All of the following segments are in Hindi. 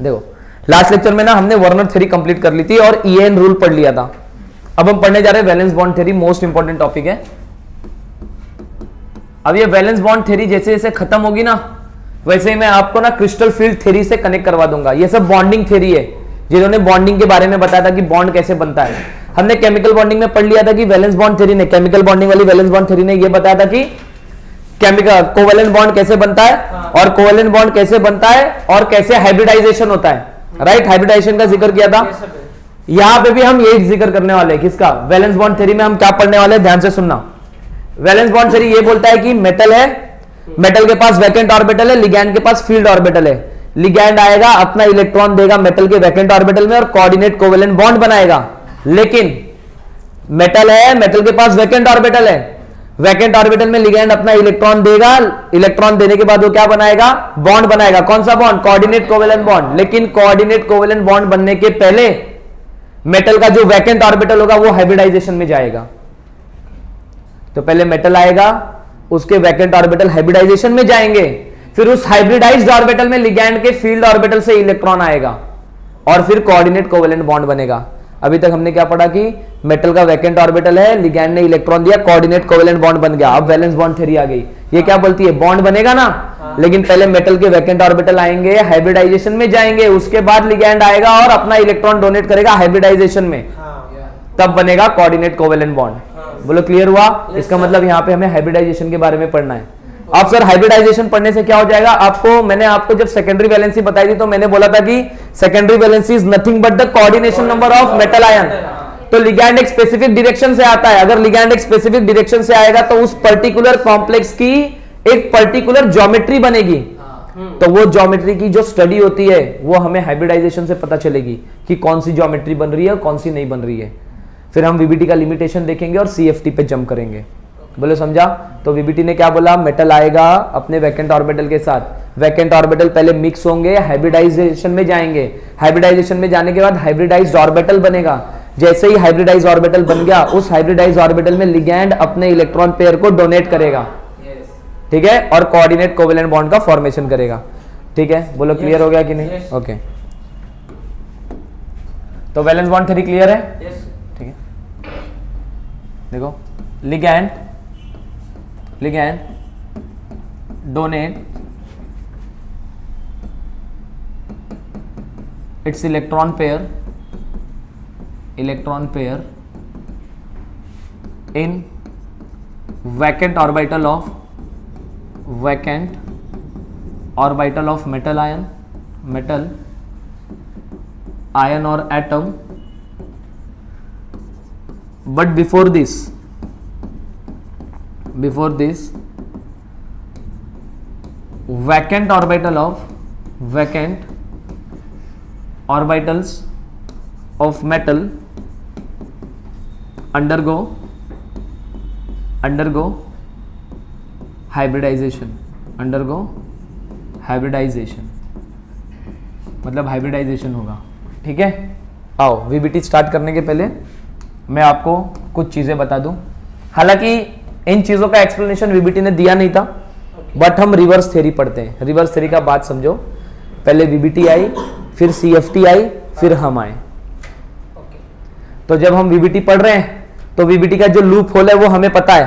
देखो लास्ट लेक्चर में ना हमने वर्नर थ्योरी कंप्लीट कर ली थी और ईएन रूल पढ़ लिया था। अब हम पढ़ने जा रहे हैं valence bond theory, most important topic है। अब ये वैलेंस बॉन्ड थ्योरी जैसे जैसे खत्म होगी ना वैसे ही मैं आपको ना क्रिस्टल फील्ड थ्योरी से कनेक्ट करवा दूंगा। ये सब बॉन्डिंग थ्योरी है, जिन्होंने बॉन्डिंग के बारे में बताया था कि बॉन्ड कैसे बनता है। हमने केमिकल बॉन्डिंग में पढ़ लिया था कि वैलेंस बॉन्ड थ्योरी ने, केमिकल बॉन्डिंग वाली वैलेंस बॉन्ड थ्योरी ने ये बताया था कि केमिकल कोवेलेंट बॉन्ड कैसे बनता है और कोवेलेंट बॉन्ड कैसे बनता है और कैसे हाइब्रिडाइजेशन होता है, राइट। हाइब्रिडाइजेशन का जिक्र किया था। यहां पे भी हम यही जिक्र करने वाले हैं, किसका, वैलेंस बॉन्ड थ्योरी में हम क्या पढ़ने वाले हैं, ध्यान से सुनना। वैलेंस बॉन्ड थ्योरी ये बोलता है कि मेटल है, मेटल के पास वैकेंट ऑर्बिटल है, लिगैंड के पास फील्ड ऑर्बिटल है। लिगैंड आएगा अपना इलेक्ट्रॉन देगा मेटल के वैकेंट ऑर्बिटल में और कोऑर्डिनेट कोवेलेंट बॉन्ड बनाएगा। लेकिन मेटल है, मेटल के पास वैकेंट ऑर्बिटल है, वैकेंट ऑर्बिटल में लिगैंड अपना इलेक्ट्रॉन देगा, इलेक्ट्रॉन देने के बाद वो क्या बनाएगा, बॉन्ड बनाएगा। कौन सा बॉन्ड, कोऑर्डिनेट कोवेलेंट बॉन्ड। लेकिन कोऑर्डिनेट कोवेलेंट बॉन्ड बनने के पहले मेटल का जो वैकेंट ऑर्बिटल होगा वो हाइब्रिडाइजेशन में जाएगा। तो पहले मेटल आएगा, उसके वैकेंट ऑर्बिटल हाइब्रिडाइजेशन में जाएंगे, फिर उस हाइब्रिडाइज्ड ऑर्बिटल में लिगैंड के फील्ड ऑर्बिटल से इलेक्ट्रॉन आएगा और फिर कोऑर्डिनेट कोवेलेंट बॉन्ड बनेगा। अभी तक हमने क्या पढ़ा कि मेटल का वैकेंट ऑर्बिटल है, लिगैंड ने इलेक्ट्रॉन दिया, कोऑर्डिनेट कोवेलेंट बॉन्ड बन गया। अब वैलेंस बॉन्ड थ्योरी आ गई। ये क्या बोलती है, बॉन्ड बनेगा ना, लेकिन पहले मेटल के वैकेंट ऑर्बिटल आएंगे, हाइब्रिडाइजेशन में जाएंगे, उसके बाद लिगैंड आएगा और अपना इलेक्ट्रॉन डोनेट करेगा हाइब्रिडाइजेशन में, तब बनेगा कोऑर्डिनेट कोवेलेंट बॉन्ड। बोलो क्लियर हुआ। इसका मतलब यहाँ पे हमें हाइब्रिडाइजेशन के बारे में पढ़ना है। अब सर हाइब्रिडाइजेशन पढ़ने से क्या हो जाएगा, आपको मैंने आपको जब सेकेंडरी वैलेंसी बताई थी तो मैंने बोला था कि secondary valency is nothing but the coordination number of metal ion. तो लिगैंड एक स्पेसिफिक डायरेक्शन से आता है, अगर लिगैंड एक स्पेसिफिक डायरेक्शन से आएगा तो उस पर्टिकुलर कॉम्प्लेक्स की एक पर्टिकुलर ज्योमेट्री बनेगी। तो वो ज्योमेट्री की जो स्टडी होती है वो हमें हाइब्रिडाइजेशन से पता चलेगी कि कौन सी ज्योमेट्री बन रही है और कौन सी नहीं बन रही है। फिर हम वीबीटी का लिमिटेशन देखेंगे और सीएफटी पे जंप करेंगे। बोले समझा। तो वीबीटी ने क्या बोला, मेटल आएगा अपने वैकेंट ऑर्बिटल के साथ, वैकेंट ऑर्बिटल पहले मिक्स होंगे, हाइब्रिडाइजेशन में जाएंगे, हाइब्रिडाइजेशन में जाने के बाद हाइब्रिडाइज्ड ऑर्बिटल बनेगा। जैसे ही हाइब्रिडाइज्ड ऑर्बिटल बन गया, उस हाइब्रिडाइज्ड ऑर्बिटल में लिगैंड अपने इलेक्ट्रॉन पेयर को डोनेट करेगा, ठीक है, और कोऑर्डिनेट कोवेलेंट बॉन्ड का फॉर्मेशन करेगा। ठीक है, बोलो क्लियर हो गया कि नहीं। ओके, तो वैलेंस बॉन्ड थ्योरी क्लियर है। ठीक है, देखो ligand donate its electron pair in vacant orbital of metal ion or atom, but before this vacant orbitals of metal undergo hybridization, मतलब हाइब्रिडाइजेशन होगा। ठीक है, आओ वीबीटी स्टार्ट करने के पहले मैं आपको कुछ चीजें बता दूं। हालांकि इन चीजों का एक्सप्लेनेशन वीबीटी ने दिया नहीं था, बट हम रिवर्स थ्योरी पढ़ते हैं। रिवर्स थ्योरी का बात समझो, पहले वीबीटी आई, फिर सीएफटी आई, फिर हम आए। तो जब हम वीबीटी पढ़ रहे हैं तो वीबीटी का जो लूप होल है वो हमें पता है,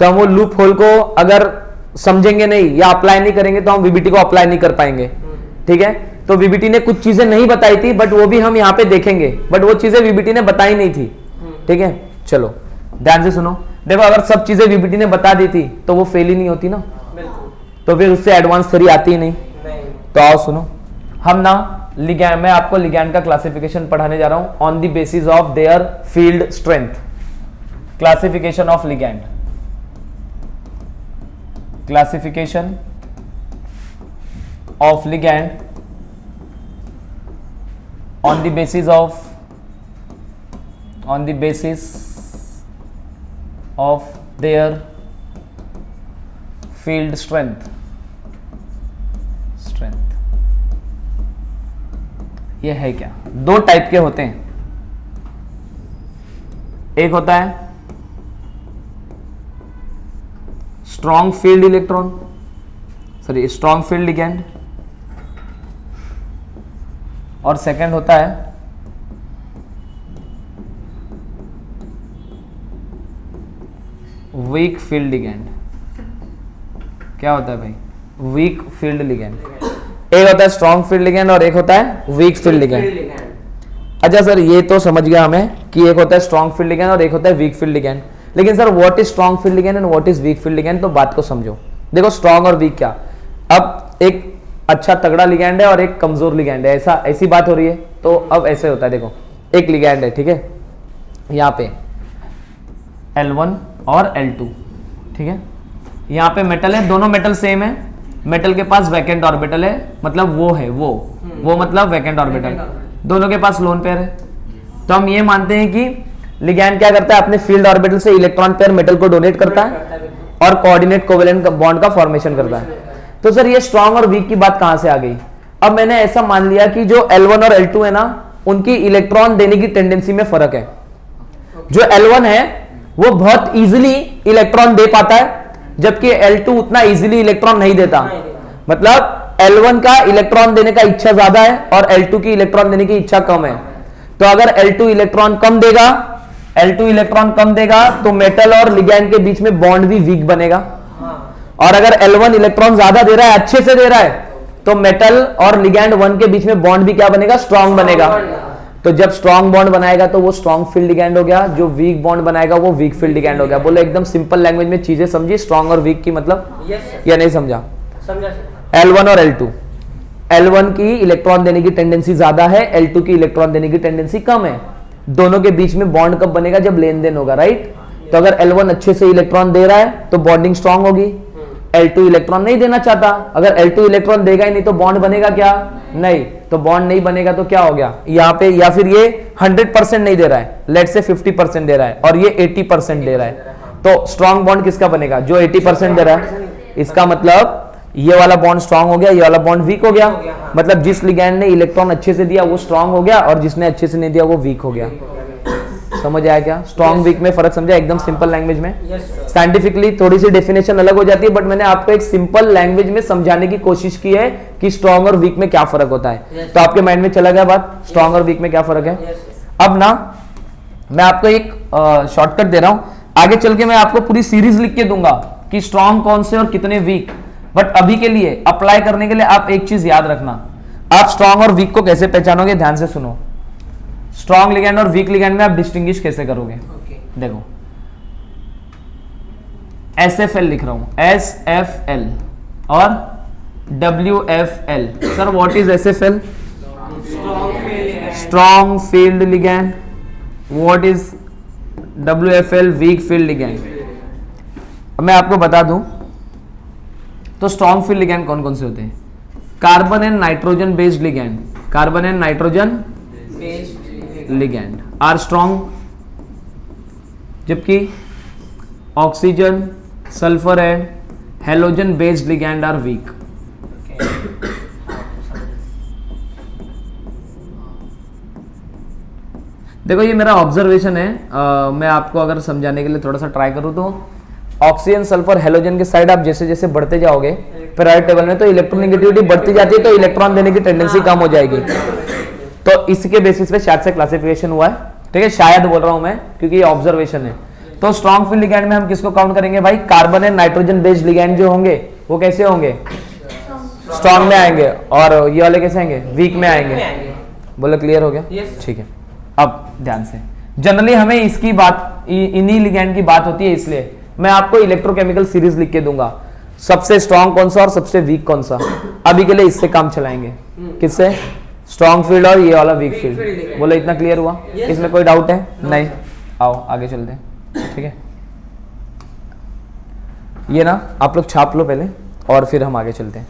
तो हम वो लूप होल को अगर समझेंगे नहीं या अप्लाई नहीं करेंगे तो हम वीबीटी को अप्लाई नहीं कर पाएंगे। ठीक है, तो वीबीटी ने कुछ चीजें नहीं बताई थी, बट वो भी हम यहाँ पे देखेंगे, बट वो चीजें वीबीटी ने बताई नहीं थी। ठीक है, चलो ध्यान से सुनो। देखो अगर सब चीजें वीबीटी ने बता दी थी तो वो फेल ही नहीं होती ना, तो फिर उससे एडवांस थ्योरी आती ही नहीं। तो आओ सुनो, हम ना लिगैंड, मैं आपको लिगैंड का क्लासिफिकेशन पढ़ाने जा रहा हूं on the basis of their field strength. Classification of ligand, classification of ligand on the basis of their field strength। ये है क्या, दो टाइप के होते हैं। एक होता है स्ट्रॉन्ग फील्ड लिगैंड, और सेकंड होता है वीक फील्ड लिगैंड। क्या होता है भाई? Weak field ligand. एक होता है स्ट्रॉन्ग फील्ड लिगैंड और एक होता है वीक फील्ड लिगैंड। अच्छा सर, ये तो समझ गया हमें कि एक होता है स्ट्रॉन्ग फील्ड लिगैंड और एक होता है वीक फील्ड लिगैंड, लेकिन sir what is strong field ligand and what is weak field ligand? तो बात को समझो। देखो स्ट्रॉन्ग और वीक क्या, अब एक अच्छा तगड़ा लिगैंड है और एक कमजोर लिगैंड है, ऐसा ऐसी बात हो रही है। तो अब ऐसे होता है, देखो एक लिगैंड है, ठीक है, यहाँ पे L1 और L2, ठीक है, यहाँ पे मेटल है, दोनों मेटल सेम है, मेटल के पास वैकेंट ऑर्बिटल है, मतलब वो है वो मतलब वैकेंट ऑर्बिटल, दोनों के पास लोन पेयर है। तो हम ये मानते हैं कि लिगैंड क्या करता है, अपने फील्ड ऑर्बिटल से इलेक्ट्रॉन पेयर मेटल को डोनेट करता है और कोऑर्डिनेट कोवेलेंट बॉन्ड का फॉर्मेशन करता है। तो सर ये स्ट्रॉन्ग और वीक की बात कहां से आ गई? अब मैंने ऐसा मान लिया कि जो L1 और L2 है ना, उनकी इलेक्ट्रॉन देने की टेंडेंसी में फर्क है। जो L1 है वो बहुत इजीली इलेक्ट्रॉन दे पाता है, जबकि L2 उतना इजीली इलेक्ट्रॉन नहीं देता। मतलब L1 का इलेक्ट्रॉन देने का इच्छा ज्यादा है और L2 की इलेक्ट्रॉन देने की इच्छा कम है। तो अगर L2 इलेक्ट्रॉन कम देगा तो मेटल और लिगैंड के बीच में बॉन्ड भी वीक बनेगा। और अगर L1 इलेक्ट्रॉन ज्यादा दे रहा है, अच्छे से दे रहा है, तो मेटल और लिगैंड 1 के बीच में बॉन्ड भी क्या बनेगा? स्ट्रॉन्ग बनेगा। तो जब स्ट्रॉन्ग बॉन्ड बनाएगा तो वो स्ट्रॉन्ग फील्ड लिगैंड हो गया, जो वीक बॉन्ड बनाएगा वो वीक फील्ड लिगैंड हो गया। बोलो एकदम सिंपल लैंग्वेज में चीजें समझी, स्ट्रॉन्ग और वीक की मतलब या नहीं समझा? L1 और L1 की इलेक्ट्रॉन देने की टेंडेंसी ज्यादा है, L2 की इलेक्ट्रॉन देने की टेंडेंसी कम है। दोनों के बीच में बॉन्ड कब बनेगा? जब लेन देन होगा, राइट? तो अगर L1 अच्छे से इलेक्ट्रॉन दे रहा है तो बॉन्डिंग स्ट्रॉन्ग होगी। L2 इलेक्ट्रॉन नहीं देना चाहता, अगर L2 इलेक्ट्रॉन देगा ही नहीं तो बॉन्ड बनेगा क्या? नहीं। तो बॉन्ड नहीं बनेगा तो क्या हो गया यहाँ पे? या फिर ये 100% नहीं दे रहा है, लेट से 50% दे रहा है और ये 80% दे रहा है, तो स्ट्रॉन्ग बॉन्ड किसका बनेगा? जो 80% दे रहा है। इसका मतलब ये वाला बॉन्ड स्ट्रॉन्ग हो गया, ये वाला बॉन्ड वीक हो गया। मतलब जिस लिगैंड ने इलेक्ट्रॉन अच्छे से दिया वो स्ट्रॉन्ग हो गया और जिसने अच्छे से नहीं दिया वो वीक हो गया। समझ आया क्या? स्ट्रॉन्ग वीक में फर्क समझा? एकदम सिंपल लैंग्वेज में। साइंटिफिकली थोड़ी सी डेफिनेशन अलग हो जाती है, बट मैंने आपको एक सिंपल लैंग्वेज में समझाने की कोशिश की है कि स्ट्रॉन्ग और वीक में क्या फर्क होता है। तो आपके माइंड में चला गया बात, स्ट्रॉन्ग और वीक में क्या फर्क है। अब ना मैं आपको एक शॉर्टकट दे रहा हूं, आगे चल के मैं आपको पूरी सीरीज लिख के दूंगा कि स्ट्रॉन्ग कौन से और कितने वीक। बट अभी के लिए अप्लाई करने के लिए आप एक चीज याद रखना, आप स्ट्रॉन्ग और वीक को कैसे पहचानोगे? ध्यान से सुनो। स्ट्रॉन्ग लिगैंड और वीक लिगैंड में आप डिस्टिंग्विश कैसे करोगे? देखो SFL लिख रहा हूं, SFL और WFL। Sir what is SFL? Strong field ligand. What is WFL? Weak field ligand. मैं आपको बता दूं तो स्ट्रॉन्ग फील्ड लिगैंड कौन कौन से होते हैं? Carbon and nitrogen based ligand, carbon and nitrogen ligand are strong, जबकि oxygen, sulphur and halogen based ligand are weak. देखो ये मेरा ऑब्जर्वेशन है, मैं आपको अगर समझाने के लिए थोड़ा सा ट्राई करूं तो ऑक्सीजन, सल्फर, हेलोजन के साइड आप जैसे जैसे बढ़ते जाओगे पीरियोडिक टेबल में तो इलेक्ट्रोनेगेटिविटी बढ़ती जाती है, तो इलेक्ट्रॉन देने की टेंडेंसी कम हो जाएगी। तो इसके बेसिस पे शायद से क्लासिफिकेशन हुआ है, ठीक है, शायद बोल रहा हूं मैं क्योंकि ये ऑब्जर्वेशन है। तो स्ट्रॉन्ग फील्ड लिगैंड में हम किसको काउंट करेंगे भाई? Carbon and nitrogen based ligand जो होंगे वो कैसे होंगे? स्ट्रॉन्ग में आएंगे, और ये वाले कैसे आएंगे? वीक में आएंगे। बोलो क्लियर हो गया? ठीक है। अब ध्यान से, जनरली हमें इसकी बात, इन्हीं लिगैंड की बात होती है, इसलिए मैं आपको इलेक्ट्रोकेमिकल सीरीज लिख के दूंगा, सबसे स्ट्रॉन्ग कौन सा और सबसे वीक कौन सा। अभी के लिए इससे काम चलाएंगे, किससे? स्ट्रॉन्ग फील्ड और ये वाला वीक फील्ड। बोलो इतना क्लियर हुआ? इसमें कोई डाउट है? नहीं। आओ आगे चलते हैं, ठीक है। ये ना आप लोग छाप लो पहले और फिर हम आगे चलते हैं।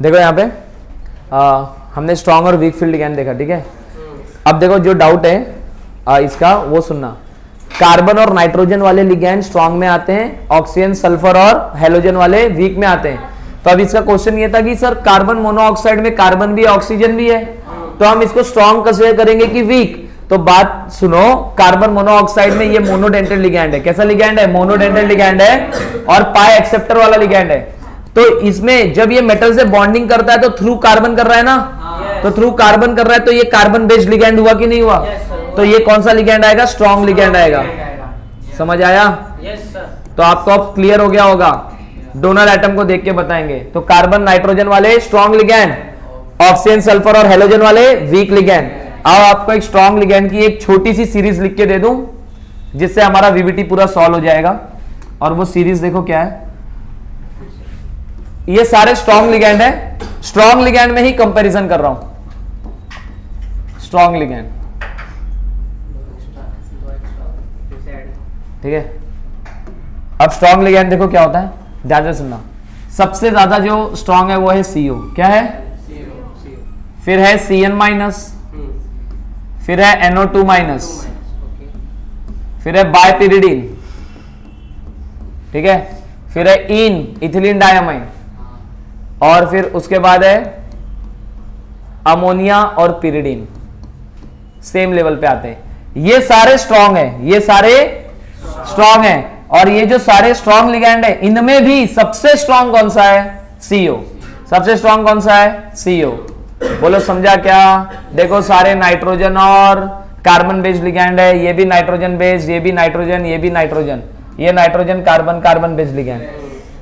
देखो यहाँ पे हमने स्ट्रॉन्ग और वीक फील्ड लिगैंड देखा, ठीक है। अब देखो जो डाउट है इसका वो सुनना। कार्बन और नाइट्रोजन वाले लिगैंड स्ट्रॉन्ग में आते हैं, ऑक्सीजन, सल्फर और हेलोजन वाले वीक में आते हैं। तो अब इसका क्वेश्चन ये था कि सर कार्बन मोनोऑक्साइड में कार्बन भी है, ऑक्सीजन भी है, तो हम इसको स्ट्रॉन्ग कंसीडर करेंगे कि वीक? तो बात सुनो, कार्बन मोनोऑक्साइड में ये मोनोडेंटेड लिगैंड है। कैसा लिगैंड है? मोनोडेंटेड लिगैंड है और पाई एक्सेप्टर वाला लिगैंड है। तो इसमें जब ये मेटल से बॉन्डिंग करता है तो थ्रू कार्बन कर रहा है ना, तो थ्रू कार्बन कर रहा है तो ये कार्बन बेस्ड लिगैंड हुआ कि नहीं हुआ? तो ये कौन सा लिगैंड आएगा? स्ट्रॉन्ग लिगैंड आएगा। समझ आया? तो आपको अब क्लियर हो गया होगा। डोनर एटम को देख के बताएंगे। तो कार्बन नाइट्रोजन वाले स्ट्रॉन्ग लिगैंड, ऑक्सीजन सल्फर और हेलोजन वाले वीक लिगैंड। आओ आपको एक स्ट्रॉन्ग लिगैंड की एक छोटी सी सीरीज लिख के दे दूं जिससे हमारा वीबीटी पूरा सॉल्व हो जाएगा। और वो सीरीज देखो क्या है, ये सारे स्ट्रॉन्ग लिगैंड है। स्ट्रॉन्ग लिगैंड में ही कंपैरिजन कर रहा हूं। स्ट्रॉन्ग लिगैंड, ठीक है। अब स्ट्रॉन्ग लिगैंड देखो क्या होता है, ध्यान से सुनना। सबसे ज्यादा जो स्ट्रॉन्ग है वो है CO। क्या है? फिर है CN माइनस, फिर है NO2 माइनस, फिर है बायपिरिडीन, ठीक है। फिर है इथिलीन डायमाइन, और फिर उसके बाद है अमोनिया और पिरिडीन। सेम लेवल पे आते हैं। ये सारे स्ट्रॉन्ग है, ये सारे स्ट्रॉन्ग है। और ये जो सारे स्ट्रॉन्ग लिगैंड है इनमें भी सबसे स्ट्रॉन्ग कौन सा है? CO। सबसे स्ट्रॉन्ग कौन सा है? CO। बोलो समझा क्या? देखो सारे नाइट्रोजन और कार्बन बेस्ड लिगैंड है। ये भी नाइट्रोजन बेस्ड, ये भी नाइट्रोजन, ये भी नाइट्रोजन, ये nitrogen carbon carbon based ligand.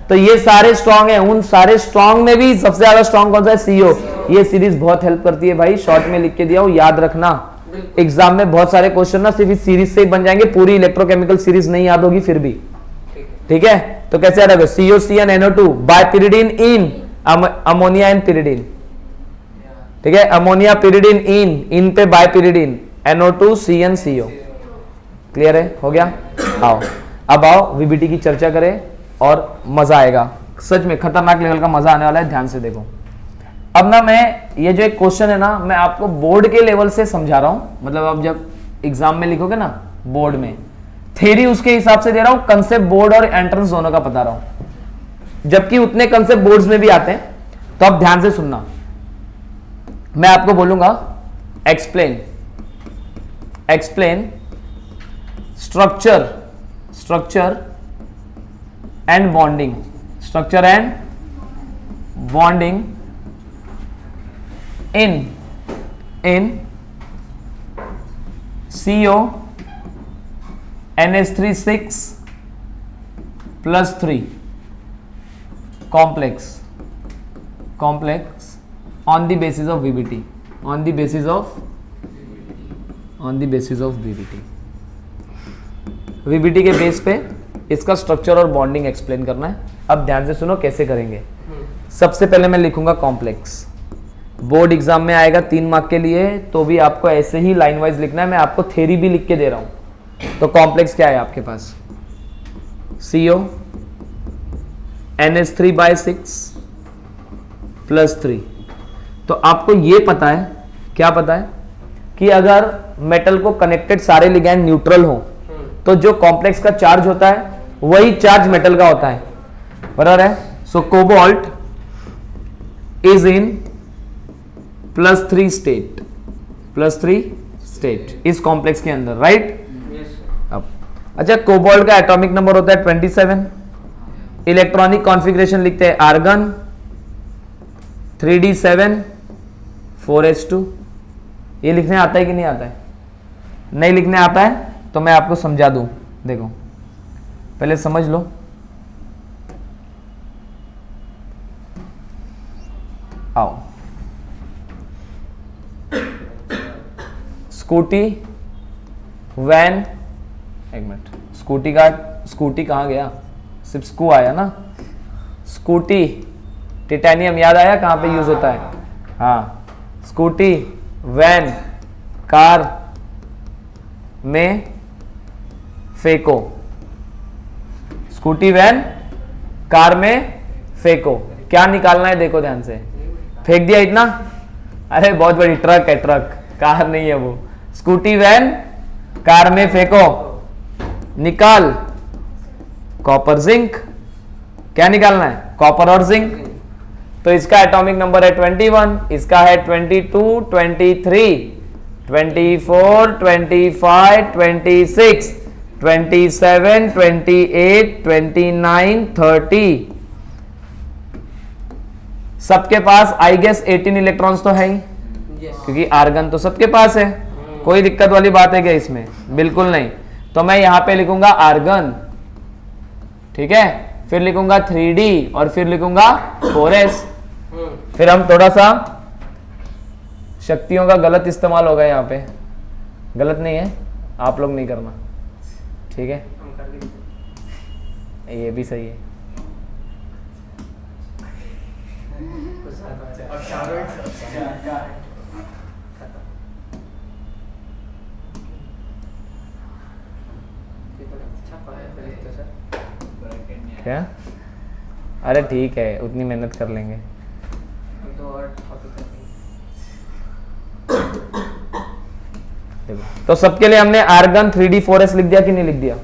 तो ये सारे स्ट्रॉन्ग है। उन सारे स्ट्रॉन्ग में भी सबसे ज्यादा स्ट्रॉन्ग कौन सा है? CO। ये सीरीज बहुत हेल्प करती है भाई, शॉर्ट में लिख के दिया हूं, याद रखना। एग्जाम में बहुत सारे क्वेश्चन ना सिर्फ इस सीरीज से ही बन जाएंगे, पूरी इलेक्ट्रोकेमिकल सीरीज नहीं याद होगी फिर भी, ठीक है। तो कैसे याद होगा? CO CN NO2 bipyridine en ammonia and pyridine, ठीक है। अमोनिया पिरिडीन इन पे बायपिरिडीन, NO2 CN CO। क्लियर है? हो गया? आओ अब आओ वीबीटी की चर्चा करें और मजा आएगा। सच में खतरनाक लेवल का मजा आने वाला है, ध्यान से देखो। अब ना मैं ये जो एक क्वेश्चन है ना, मैं आपको बोर्ड के लेवल से समझा रहा हूं। मतलब आप जब एग्जाम में लिखोगे ना बोर्ड में, थ्योरी उसके हिसाब से दे रहा हूं, कंसेप्ट बोर्ड और एंट्रेंस दोनों का बता रहा हूं, जबकि उतने कंसेप्ट बोर्ड्स में भी आते हैं। तो आप ध्यान से सुनना, मैं आपको बोलूंगा explain structure and bonding, structure and bonding in CO NH3 plus 3 complex on the basis of VBT, on the basis of VBT। VBT के बेस पे इसका स्ट्रक्चर और बॉन्डिंग एक्सप्लेन करना है। अब ध्यान से सुनो कैसे करेंगे। सबसे पहले मैं लिखूंगा कॉम्प्लेक्स। बोर्ड एग्जाम में आएगा 3 मार्क के लिए, तो भी आपको ऐसे ही लाइन वाइज लिखना है। मैं आपको थ्योरी भी लिख के दे रहा हूं। तो कॉम्प्लेक्स क्या है आपके पास? CO NH3/6 plus 3। तो आपको ये पता है, क्या पता है कि अगर मेटल को कनेक्टेड सारे लिगैंड न्यूट्रल हो तो जो कॉम्प्लेक्स का चार्ज होता है वही चार्ज मेटल का होता है, बराबर है। सो कोबाल्ट इज इन +3 स्टेट इस कॉम्प्लेक्स के अंदर, राइट? अब अच्छा, कोबाल्ट का एटॉमिक नंबर होता है 27। इलेक्ट्रॉनिक कॉन्फ़िगरेशन लिखते हैं आर्गन 3d7 4s2। ये लिखने आता है कि नहीं आता है? नहीं लिखने आता है तो मैं आपको समझा दूं। देखो पहले समझ लो। आओ, स्कूटी, वैन, एक मिनट, स्कूटी कहाँ गया? सिर्फ स्कू आया ना। स्कूटी, टिटेनियम याद आया कहाँ पे यूज होता है? हाँ, स्कूटी, वैन, कार में फेंको। स्कूटी, वैन, कार में फेंको। क्या निकालना है देखो ध्यान से। फेंक दिया इतना? अरे बहुत बड़ी ट्रक है, ट्रक, कार नहीं है वो। स्कूटी, वैन, कार में फेंको। निकाल कॉपर, जिंक। क्या निकालना है? कॉपर और जिंक। तो इसका एटॉमिक नंबर है 21, इसका है 22, 23, 24, 25, 26, 27, 28, 29, 30, सबके पास आई गेस 18 इलेक्ट्रॉन्स तो है ही, क्योंकि आर्गन तो सबके पास है। कोई दिक्कत वाली बात है क्या इसमें? बिल्कुल नहीं। तो मैं यहां पे लिखूंगा आर्गन, ठीक है, फिर लिखूंगा 3D और फिर लिखूंगा 4s। फिर हम थोड़ा सा शक्तियों का गलत इस्तेमाल होगा यहाँ पे, गलत नहीं है, आप लोग नहीं करना, ठीक है, ये भी सही है। क्या? अरे ठीक है, उतनी मेहनत कर लेंगे। तो सबके लिए हमने आर्गन 3D 4s लिख दिया कि नहीं लिख दिया?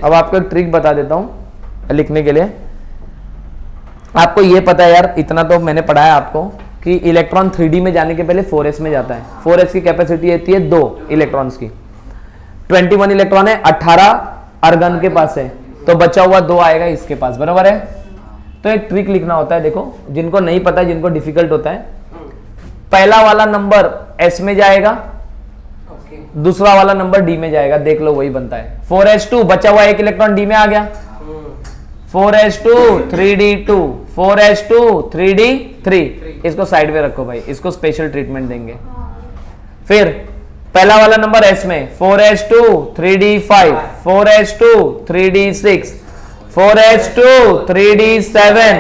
अब आपको एक ट्रिक बता देता हूं लिखने के लिए। आपको ये पता है यार, इतना तो मैंने पढ़ाया आपको कि इलेक्ट्रॉन 3D में जाने के पहले 4s में जाता है। 4s की कैपेसिटी होती है 2 इलेक्ट्रॉन्स की। 21 इलेक्ट्रॉन है, 18 आर्गन के पास है, तो बचा हुआ 2 आएगा इसके पास, बराबर है। तो एक ट्रिक लिखना होता है, देखो जिनको नहीं पता है, जिनको डिफिकल्ट होता है, पहला वाला नंबर s में जाएगा, दूसरा वाला नंबर d में जाएगा, देख लो वही बनता है। 4s2 बचा हुआ एक इलेक्ट्रॉन d में आ गया, 4s2 3d2, 4s2 3d3। इसको साइड में रखो भाई, इसको स्पेशल ट्रीटमेंट देंगे। फिर पहला वाला नंबर s में 4s2 3d5, 4s2 3d6, 4s2 3d7,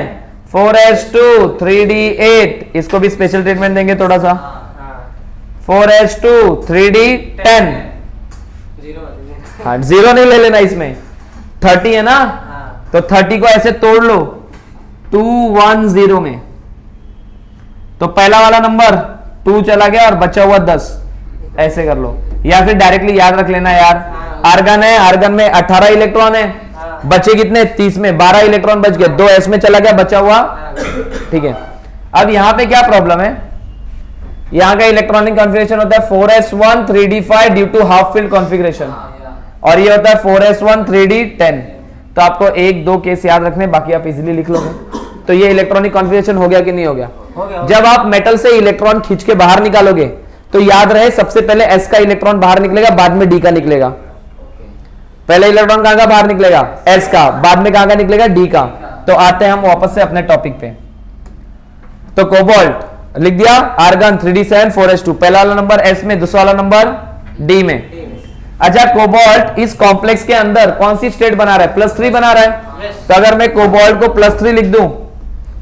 4s2 3d8, इसको भी स्पेशल ट्रीटमेंट देंगे थोड़ा सा। 4s2 3d10, हाँ 0 नहीं ले लेना इसमें, 30 है ना, तो 30 को ऐसे तोड़ लो 2 1 0 में, तो पहला वाला नंबर 2 चला गया और बचा हुआ 10, ऐसे कर लो। या फिर डायरेक्टली याद रख लेना यार, आर्गन है, आर्गन में 18 इलेक्ट्रॉन है, बचे कितने 30 में 12 इलेक्ट्रॉन बच गए, 2 s में चला गया, बचा हुआ, ठीक है। अब यहां पे क्या प्रॉब्लम है, यहां का इलेक्ट्रॉनिक कॉन्फ़िगरेशन होता है 4s1 3d5 due to half field configuration, और ये होता है 4s1 3d10। तो आपको 1-2 केस याद रखने, बाकी आप इजीली लिख लोगे। तो ये इलेक्ट्रॉनिक कॉन्फ़िगरेशन हो गया कि नहीं हो गया? जब आप मेटल से इलेक्ट्रॉन खींच के बाहर निकालोगे तो याद रहे सबसे पहले s का इलेक्ट्रॉन बाहर निकलेगा, बाद में d का निकलेगा। पहले इलेक्ट्रॉन कहां का बाहर निकलेगा? s का, बाद में कहां का निकलेगा? d का। तो आते हैं हम वापस से अपने टॉपिक पे। तो कोबाल्ट लिख दिया, आर्गन 3d7 4s2, पहला वाला नंबर s में, दूसरा वाला नंबर d में। अच्छा, कोबाल्ट इस कॉम्प्लेक्स के अंदर कौन सी स्टेट बना रहा है? +3 बना रहा है। तो अगर मैं कोबाल्ट को +3 लिख दूं,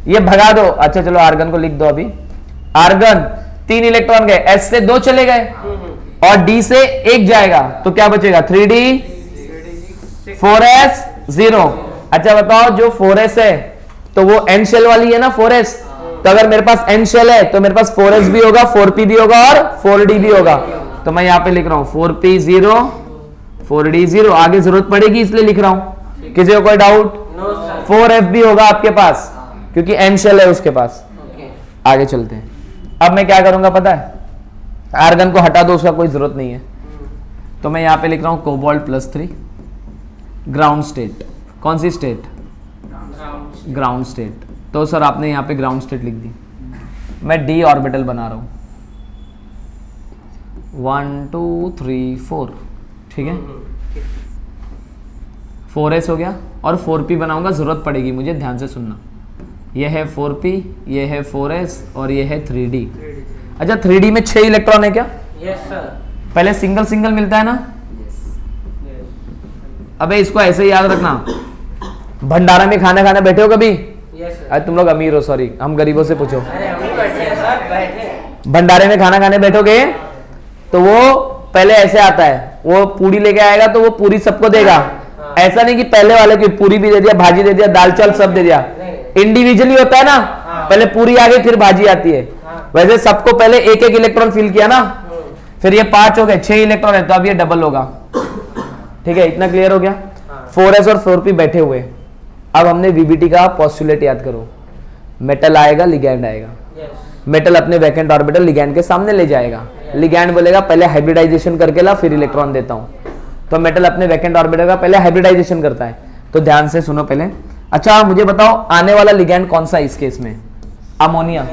ये भगा दो, अच्छा चलो आर्गन को लिख दो अभी। आर्गन 3 इलेक्ट्रॉन गए, s से 2 चले गए और d से 1 जाएगा, तो क्या बचेगा? 3d 4s 0। अच्छा बताओ, जो 4s है तो वो n शेल वाली है ना 4s, तो अगर मेरे पास n शेल है तो मेरे पास 4s भी होगा, 4p भी होगा और 4d भी होगा। तो मैं यहां पे लिख रहा हूं 4p 0 4d 0, आगे जरूरत पड़ेगी इसलिए लिख रहा हूं। किसी को कोई डाउट? 4f भी होगा आपके पास क्योंकि n शेल है उसके पास। आगे चलते हैं। अब मैं क्या करूंगा पता है? आर्गन को हटा दो, उसका कोई जरूरत नहीं है। तो मैं यहां पे लिख रहा हूं कोबाल्ट +3 ग्राउंड स्टेट। कौन सी स्टेट? Ground state. तो सर आपने यहां पे ग्राउंड स्टेट लिख दी, मैं d ऑर्बिटल बना रहा हूं 1 2 3 4, ठीक है। 4s हो गया और 4p बनाऊंगा, जरूरत पड़ेगी मुझे, ध्यान से सुनना। ये है 4p, ये है 4s और ये है 3d। अच्छा 3d में 6 इलेक्ट्रॉन है क्या? Yes sir. पहले सिंगल सिंगल मिलता है ना? अबे इसको ऐसे ही याद रखना। भंडारा में खाना खाने बैठे हो कभी? Yes sir. अरे तुम लोग अमीर हो, सॉरी, हम गरीबों से पूछो। अरे हम भी बैठे हैं सर, बैठे। भंडारे में खाना खाने बैठोगे तो वो पहले ऐसे आता है, वो पूरी लेके आएगा तो वो पूरी सबको देगा। ऐसा नहीं कि पहले वाले की पूरी भी दे दिया, भाजी दे दिया, दाल चावल सब दे दिया। इंडिविजुअली होता है ना, पहले पूरी आ गई फिर भाजी आती है। वैसे सबको पहले एक एक इलेक्ट्रॉन फिल किया ना, फिर ये 5 हो गए, 6 इलेक्ट्रॉन है, तो अब ये डबल होगा। ठीक है, इतना क्लियर हो गया? 4s और 4p बैठे हुए। अब हमने वीबीटी का पोस्टुलेट याद करो, मेटल आएगा, लिगैंड आएगा। मेटल अपने वैकेंट ऑर्बिटल लिगैंड के सामने ले जाएगा। लिगैंड बोलेगा पहले हाइब्रिडाइजेशन करके ला, फिर इलेक्ट्रॉन देता हूं। तो मेटल अपने वैकेंट ऑर्बिटल का पहले हाइब्रिडाइजेशन करता है। तो ध्यान से सुनो पहले। अच्छा मुझे बताओ, आने वाला लिगैंड कौन सा है इस केस में? अमोनिया,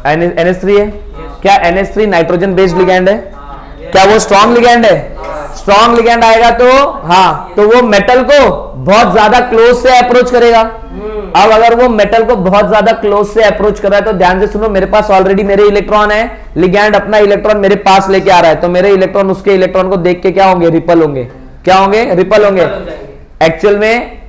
NH3 NH3 है। क्या NH3 नाइट्रोजन बेस्ड लिगैंड है? क्या वो स्ट्रॉन्ग लिगैंड है? स्ट्रॉन्ग लिगैंड आएगा तो हाँ, तो वो मेटल को बहुत ज्यादा क्लोज से अप्रोच करेगा। अब अगर वो मेटल को बहुत ज्यादा क्लोज से अप्रोच कर रहा है तो ध्यान से सुनो, मेरे पास ऑलरेडी मेरे इलेक्ट्रॉन है, लिगैंड अपना इलेक्ट्रॉन मेरे पास लेके आ रहा है, तो मेरे इलेक्ट्रॉन उसके इलेक्ट्रॉन को देख के क्या होंगे? रिपल होंगे। क्या होंगे? रिपल होंगे। एक्चुअल में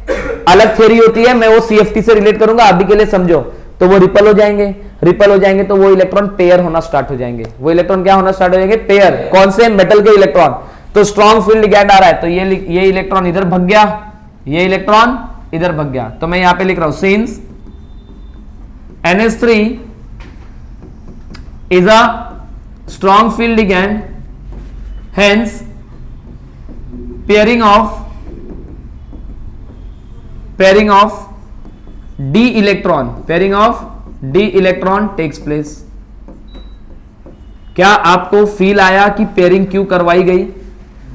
अलग थ्योरी होती है, मैं वो CFT से रिलेट करूंगा, अभी के लिए समझो। तो वो रिपल हो जाएंगे, रिपल हो जाएंगे तो वो इलेक्ट्रॉन पेयर होना स्टार्ट हो जाएंगे। वो इलेक्ट्रॉन क्या होना स्टार्ट हो जाएंगे? पेयर। कौन से? मेटल के इलेक्ट्रॉन। तो स्ट्रॉन्ग फील्ड लिगैंड आ रहा है तो ये इलेक्ट्रॉन इधर भाग गया, ये इलेक्ट्रॉन इधर भाग गया। तो मैं यहां पे लिख रहा हूं since NH3 is a strong field ligand, hence pairing of d electron takes place। क्या आपको फील आया कि पेयरिंग क्यों करवाई गई?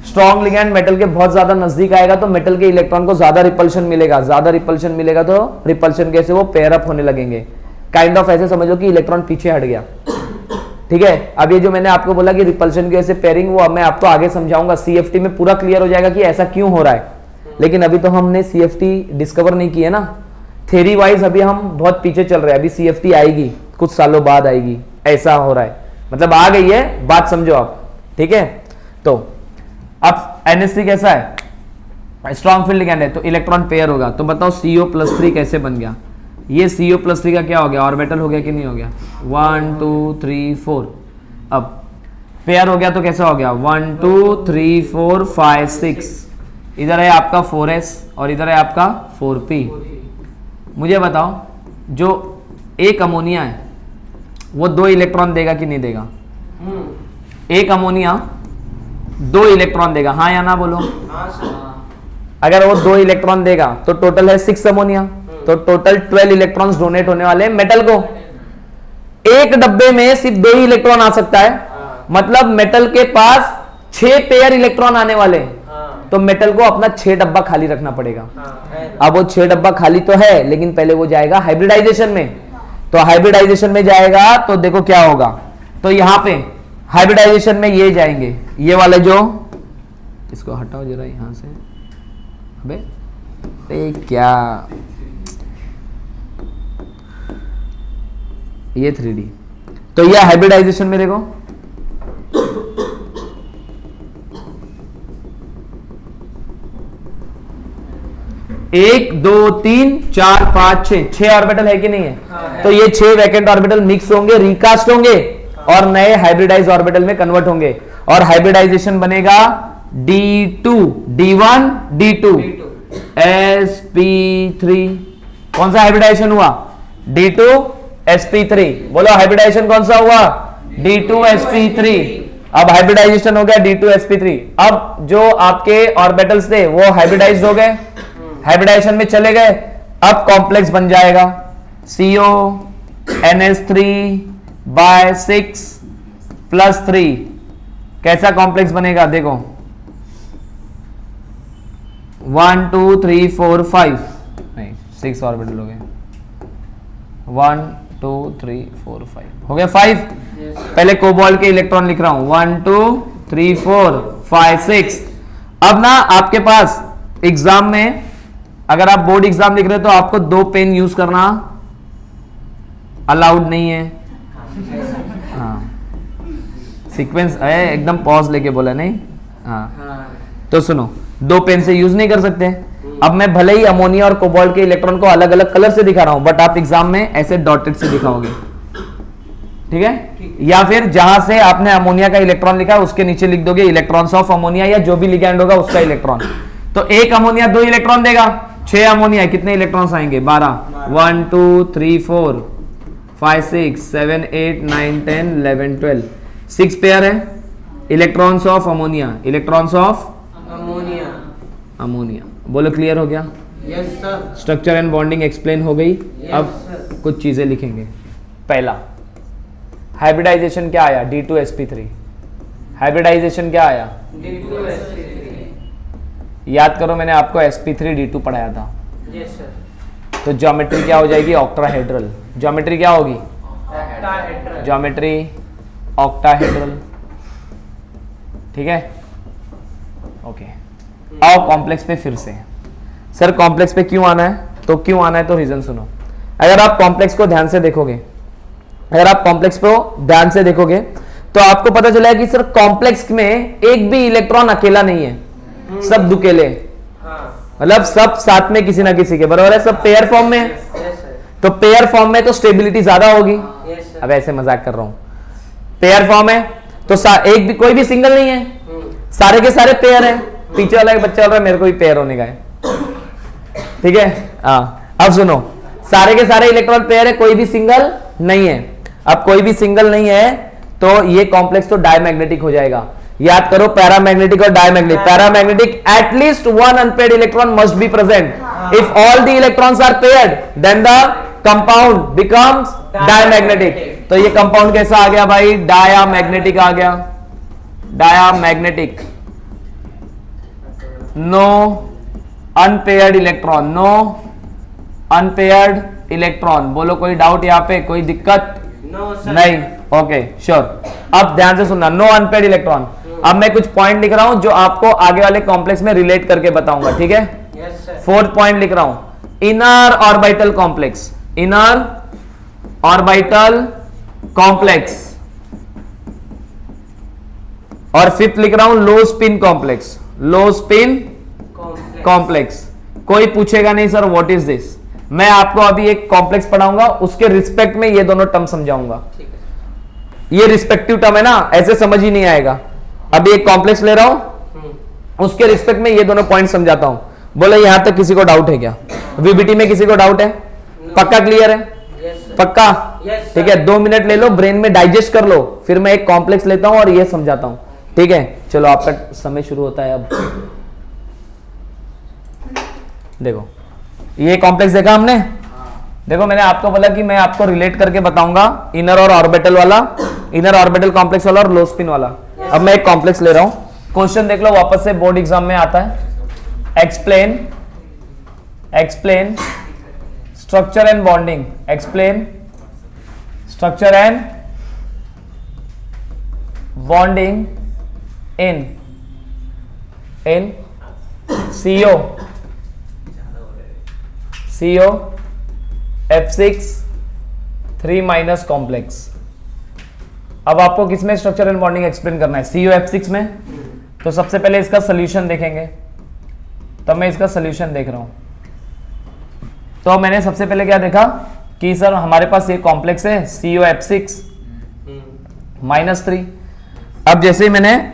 स्ट्रॉन्ग लिगैंड मेटल के बहुत ज्यादा नजदीक आएगा तो मेटल के इलेक्ट्रॉन को ज्यादा रिपल्शन मिलेगा, ज्यादा रिपल्शन मिलेगा तो रिपल्शन कैसे? वो पेयर अप होने लगेंगे। काइंड ऑफ ऐसे समझो कि इलेक्ट्रॉन पीछे हट गया। ठीक है, अब ये जो मैंने आपको बोला कि रिपल्शन की वजह से पेयरिंग, वो अब मैं आपको आगे समझाऊंगा। CFT में पूरा क्लियर हो जाएगा कि ऐसा क्यों हो रहा है, लेकिन अभी तो हमने CFT डिस्कवर नहीं की है ना, थ्योरी वाइज अभी हम बहुत पीछे चल रहे हैं। अभी CFT आएगी, कुछ सालों बाद आएगी। ऐसा हो रहा है, मतलब आ गई है, बात समझो आप। ठीक है, तो अब NH3 कैसा है? स्ट्रॉन्ग फील्ड लिगैंड है तो इलेक्ट्रॉन पेयर होगा। तो बताओ CO+3 कैसे बन गया? ये CO+3 का क्या हो गया? ऑर्बिटल हो गया कि नहीं हो गया? 1 2 3 4। अब पेयर हो गया तो कैसा हो गया? 1 2 3 4 5 6। इधर है आपका 4s और इधर है आपका 4p। मुझे बताओ, जो एक अमोनिया है वो 2 इलेक्ट्रॉन देगा कि नहीं देगा? एक अमोनिया 2 इलेक्ट्रॉन देगा, हाँ या ना बोलो? अगर वो 2 इलेक्ट्रॉन देगा तो टोटल है 6 अमोनिया, तो टोटल 12 इलेक्ट्रॉन्स डोनेट होने वाले हैं मेटल को। एक डब्बे में सिर्फ 2 ही इलेक्ट्रॉन आ सकता है, मतलब मेटल के पास 6 पेयर इलेक्ट्रॉन आने वाले हैं। तो मेटल को अपना 6 डब्बा खाली रखना पड़ेगा। अब वो 6 डब्बा खाली तो है, लेकिन पहले वो जाएगा हाइब्रिडाइजेशन में। तो हाइब्रिडाइजेशन में जाएगा तो देखो क्या होगा, तो यहां पे हाइब्रिडाइजेशन में ये जाएंगे, ये वाले जो, इसको हटाओ जरा यहां से। अबे क्या ये 3D, तो ये हाइब्रिडाइजेशन में देखो, एक दो तीन चार पांच छह ऑर्बिटल है कि नहीं है? तो ये 6 वैकेंट ऑर्बिटल मिक्स होंगे, रिकास्ट होंगे और नए हाइब्रिडाइज ऑर्बिटल में कन्वर्ट होंगे और हाइब्रिडाइजेशन बनेगा D2 D1 D2 sp3। कौन सा हाइब्रिडाइजेशन हुआ? D2 sp3। बोलो हाइब्रिडाइजेशन कौन सा हुआ? D2 sp3। अब हाइब्रिडाइजेशन हो गया D2 sp3। अब जो आपके ऑर्बिटल्स थे वो हाइब्रिडाइज्ड हो गए, हाइब्रिडाइजेशन में चले गए। अब कॉम्प्लेक्स बन जाएगा CO NH3/6 + 3। कैसा कॉम्प्लेक्स बनेगा देखो, 1 2 3 4 5 नहीं 6 ऑर्बिटल हो गए, 1 2 3 4 5 हो गया 5। पहले कोबाल्ट के इलेक्ट्रॉन लिख रहा हूं, 1 2 3 4 5 6। अब ना आपके पास एग्जाम में, अगर आप बोर्ड एग्जाम लिख रहे हो तो आपको 2 पेन यूज करना अलाउड नहीं है। हाँ, सीक्वेंस है एकदम, पॉज लेके बोला नहीं। हाँ, तो सुनो, 2 पेन से यूज नहीं कर सकते। अब मैं भले ही अमोनिया और कोबाल्ट के इलेक्ट्रॉन को अलग अलग कलर से दिखा रहा हूं, बट आप एग्जाम में ऐसे डॉटेड से दिखाओगे, ठीक है? या फिर जहां से आपने अमोनिया का इलेक्ट्रॉन लिखा उसके नीचे लिख दोगे इलेक्ट्रॉन्स ऑफ अमोनिया, या जो भी लिगैंड होगा उसका इलेक्ट्रॉन। तो एक अमोनिया 2 इलेक्ट्रॉन देगा, 6 अमोनिया कितने इलेक्ट्रॉन्स आएंगे? 12। 1 2 3 4 5 6 7 8 9 10 11 12। 6 पेयर है electrons of ammonia, electrons of ammonia. Ammonia. बोलो क्लियर हो गया? Yes sir. Structure and bonding explain हो गई। अब सर। कुछ चीजें लिखेंगे। पहला, हाइब्रिडाइजेशन क्या आया? D2 sp3। हाइब्रिडाइजेशन क्या आया? D2 sp3। याद करो, मैंने आपको sp3 D2 पढ़ाया था। Yes sir. तो ज्योमेट्री क्या हो जाएगी? ऑक्टाहेड्रल। ज्योमेट्री क्या होगी? Geometry octahedral. ठीक है, ओके। आओ कॉम्प्लेक्स पे फिर से। सर कॉम्प्लेक्स पे क्यों आना है? तो क्यों आना है तो रीजन सुनो। अगर आप कॉम्प्लेक्स को ध्यान से देखोगे, तो आपको पता चला है कि सर कॉम्प्लेक्स में एक भी इलेक्ट्रॉन अकेला नहीं है, सब दुकेले, मतलब सब साथ में किसी ना किसी के, बराबर है, सब पेयर फॉर्म में है। तो पेयर फॉर्म में तो स्टेबिलिटी ज्यादा होगी। अब ऐसे मजाक कर रहा हूं, पेयर फॉर्म है तो एक भी कोई भी सिंगल नहीं है, सारे के सारे पेयर है। पीछे वाला एक बच्चा बोल रहा है मेरे को भी पेयर होने का है, ठीक है। हाँ, अब सुनो, सारे के सारे इलेक्ट्रॉन पेयर है, कोई भी सिंगल नहीं है। अब कोई भी सिंगल नहीं है तो ये कॉम्प्लेक्स तो डायमैग्नेटिक हो जाएगा। याद करो, पैरामैग्नेटिक और diamagnetic. Paramagnetic, at least one unpaired electron must be present. If all the electrons are paired then the compound becomes diamagnetic. तो ये कंपाउंड कैसा आ गया भाई? डायामैग्नेटिक आ गया। Diamagnetic, no unpaired electron, no unpaired electron. बोलो कोई डाउट यहाँ पे, कोई दिक्कत? नहीं, ओके श्योर। अब ध्यान से सुनना, नो अनपेयर्ड इलेक्ट्रॉन। अब मैं कुछ पॉइंट लिख रहा हूं जो आपको आगे वाले कॉम्प्लेक्स में रिलेट करके बताऊंगा, ठीक है। फोर्थ पॉइंट लिख रहा हूं, inner orbital complex, inner orbital complex. और फिफ्थ लिख रहा हूं, लो स्पिन कॉम्प्लेक्स, लो स्पिन कॉम्प्लेक्स। कोई पूछेगा नहीं सर व्हाट इज दिस। मैं आपको अभी एक कॉम्प्लेक्स पढ़ाऊंगा, उसके रिस्पेक्ट में ये दोनों टर्म समझाऊंगा। ये रिस्पेक्टिव टर्म है ना, ऐसे समझ ही नहीं आएगा। अभी एक कॉम्प्लेक्स ले रहा हूं, उसके रिस्पेक्ट में ये दोनों पॉइंट समझाता हूं। बोले यहां तक किसी को डाउट है क्या? वीबीटी में किसी को डाउट है? पक्का क्लियर है? पक्का? ठीक है, 2 मिनट ले लो, ब्रेन में डाइजेस्ट कर लो, फिर मैं एक कॉम्प्लेक्स लेता हूं और ये समझाता हूं, ठीक है। चलो आपका समय शुरू होता है अब। देखो ये कॉम्प्लेक्स देखा हमने। देखो मैंने आपको बोला कि मैं आपको रिलेट करके बताऊंगा इनर और ऑर्बिटल वाला, इनर ऑर्बिटल कॉम्प्लेक्स वाला और लो स्पिन वाला। अब मैं एक कॉम्प्लेक्स ले रहा हूं, क्वेश्चन देख लो, वापस से बोर्ड एग्जाम में आता है। Explain structure and bonding, explain structure and bonding in CO F6 3- complex. अब आपको किसमें स्ट्रक्चर एंड बॉन्डिंग एक्सप्लेन करना है? CO F6 में। तो सबसे पहले इसका सोल्यूशन देखेंगे, तब मैं इसका सोल्यूशन देख रहा हूं। तो मैंने सबसे पहले क्या देखा कि सर हमारे पास ये कॉम्प्लेक्स है CO F6 -3। अब जैसे ही मैंने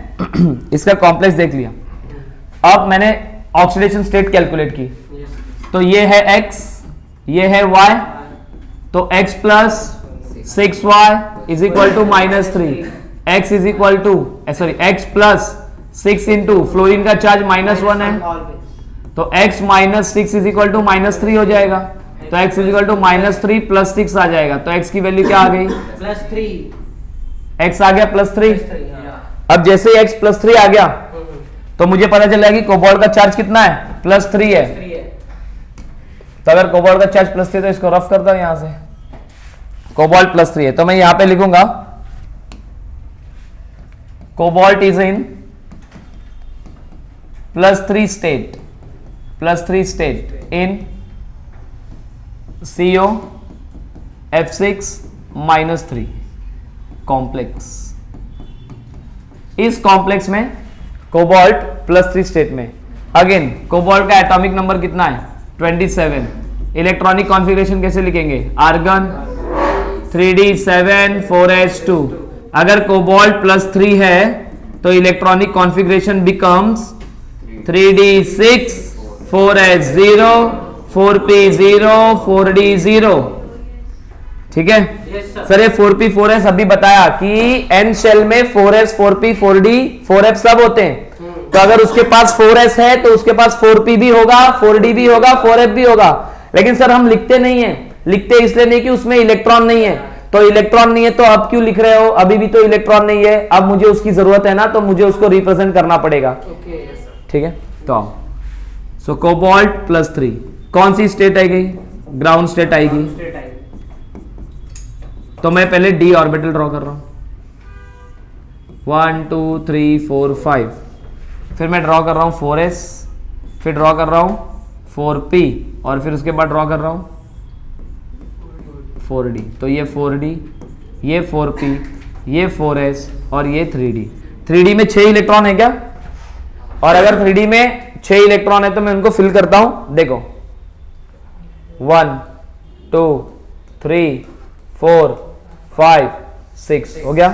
इसका कॉम्प्लेक्स देख लिया, अब मैंने ऑक्सीडेशन स्टेट कैलकुलेट की। तो ये है x, ये है y, तो x plus 6y is equal to -3, x is equal to x plus 6 into fluorine का चार्ज -1 है, तो x minus 6 is equal to -3 हो जाएगा। तो x is equal to -3 plus 6 आ जाएगा। तो x की वैल्यू क्या आ गई? +3। x आ गया +3। अब जैसे x +3 आ गया तो मुझे पता चला कि कोबाल्ट का चार्ज कितना है? +3 है। तो अगर कोबाल्ट का चार्ज +3 है तो इसको रफ करता हूं यहां से, कोबाल्ट +3 है, तो मैं यहां पे लिखूंगा cobalt is in +3 state in CO F6 -3 complex. इस कॉम्प्लेक्स में कोबाल्ट +3 स्टेट में, अगेन कोबाल्ट का एटॉमिक नंबर कितना है? 27। इलेक्ट्रॉनिक कॉन्फ़िगरेशन कैसे लिखेंगे? Argon 3d7 4s2। अगर कोबाल्ट +3 है तो electronic configuration becomes 3d6 4s0 4p0 4d0। ठीक है सर, ये 4p4s अभी बताया कि n शेल में 4s 4p 4d 4f सब होते हैं। तो अगर उसके पास 4s है तो उसके पास 4p भी होगा, 4d भी होगा, 4f भी होगा। लेकिन सर हम लिखते नहीं है, लिखते इसलिए नहीं कि उसमें इलेक्ट्रॉन नहीं है। तो इलेक्ट्रॉन नहीं है तो अब क्यों लिख रहे हो? अभी भी तो इलेक्ट्रॉन नहीं है, अब मुझे उसकी जरूरत है ना, तो मुझे उसको रिप्रेजेंट करना पड़ेगा। ठीक है, तो सो कोबाल्ट +3 कौन सी स्टेट है गई? ग्राउंड स्टेट आएगी। स्टेट आएगी। तो मैं पहले डी ऑर्बिटल ड्रॉ कर रहा हूं, 1 2 3 4 5। फिर मैं ड्रॉ कर रहा हूं 4s, फिर ड्रॉ कर रहा हूं 4p, और फिर उसके बाद ड्रॉ कर रहा हूं 4d। तो ये 4d, ये 4p, ये 4s और ये 3d। 3d में 6 इलेक्ट्रॉन है क्या? और अगर 3d में 6 इलेक्ट्रॉन है तो मैं उनको फिल करता हूं। देखो 1 2 3 4 5 6 हो गया।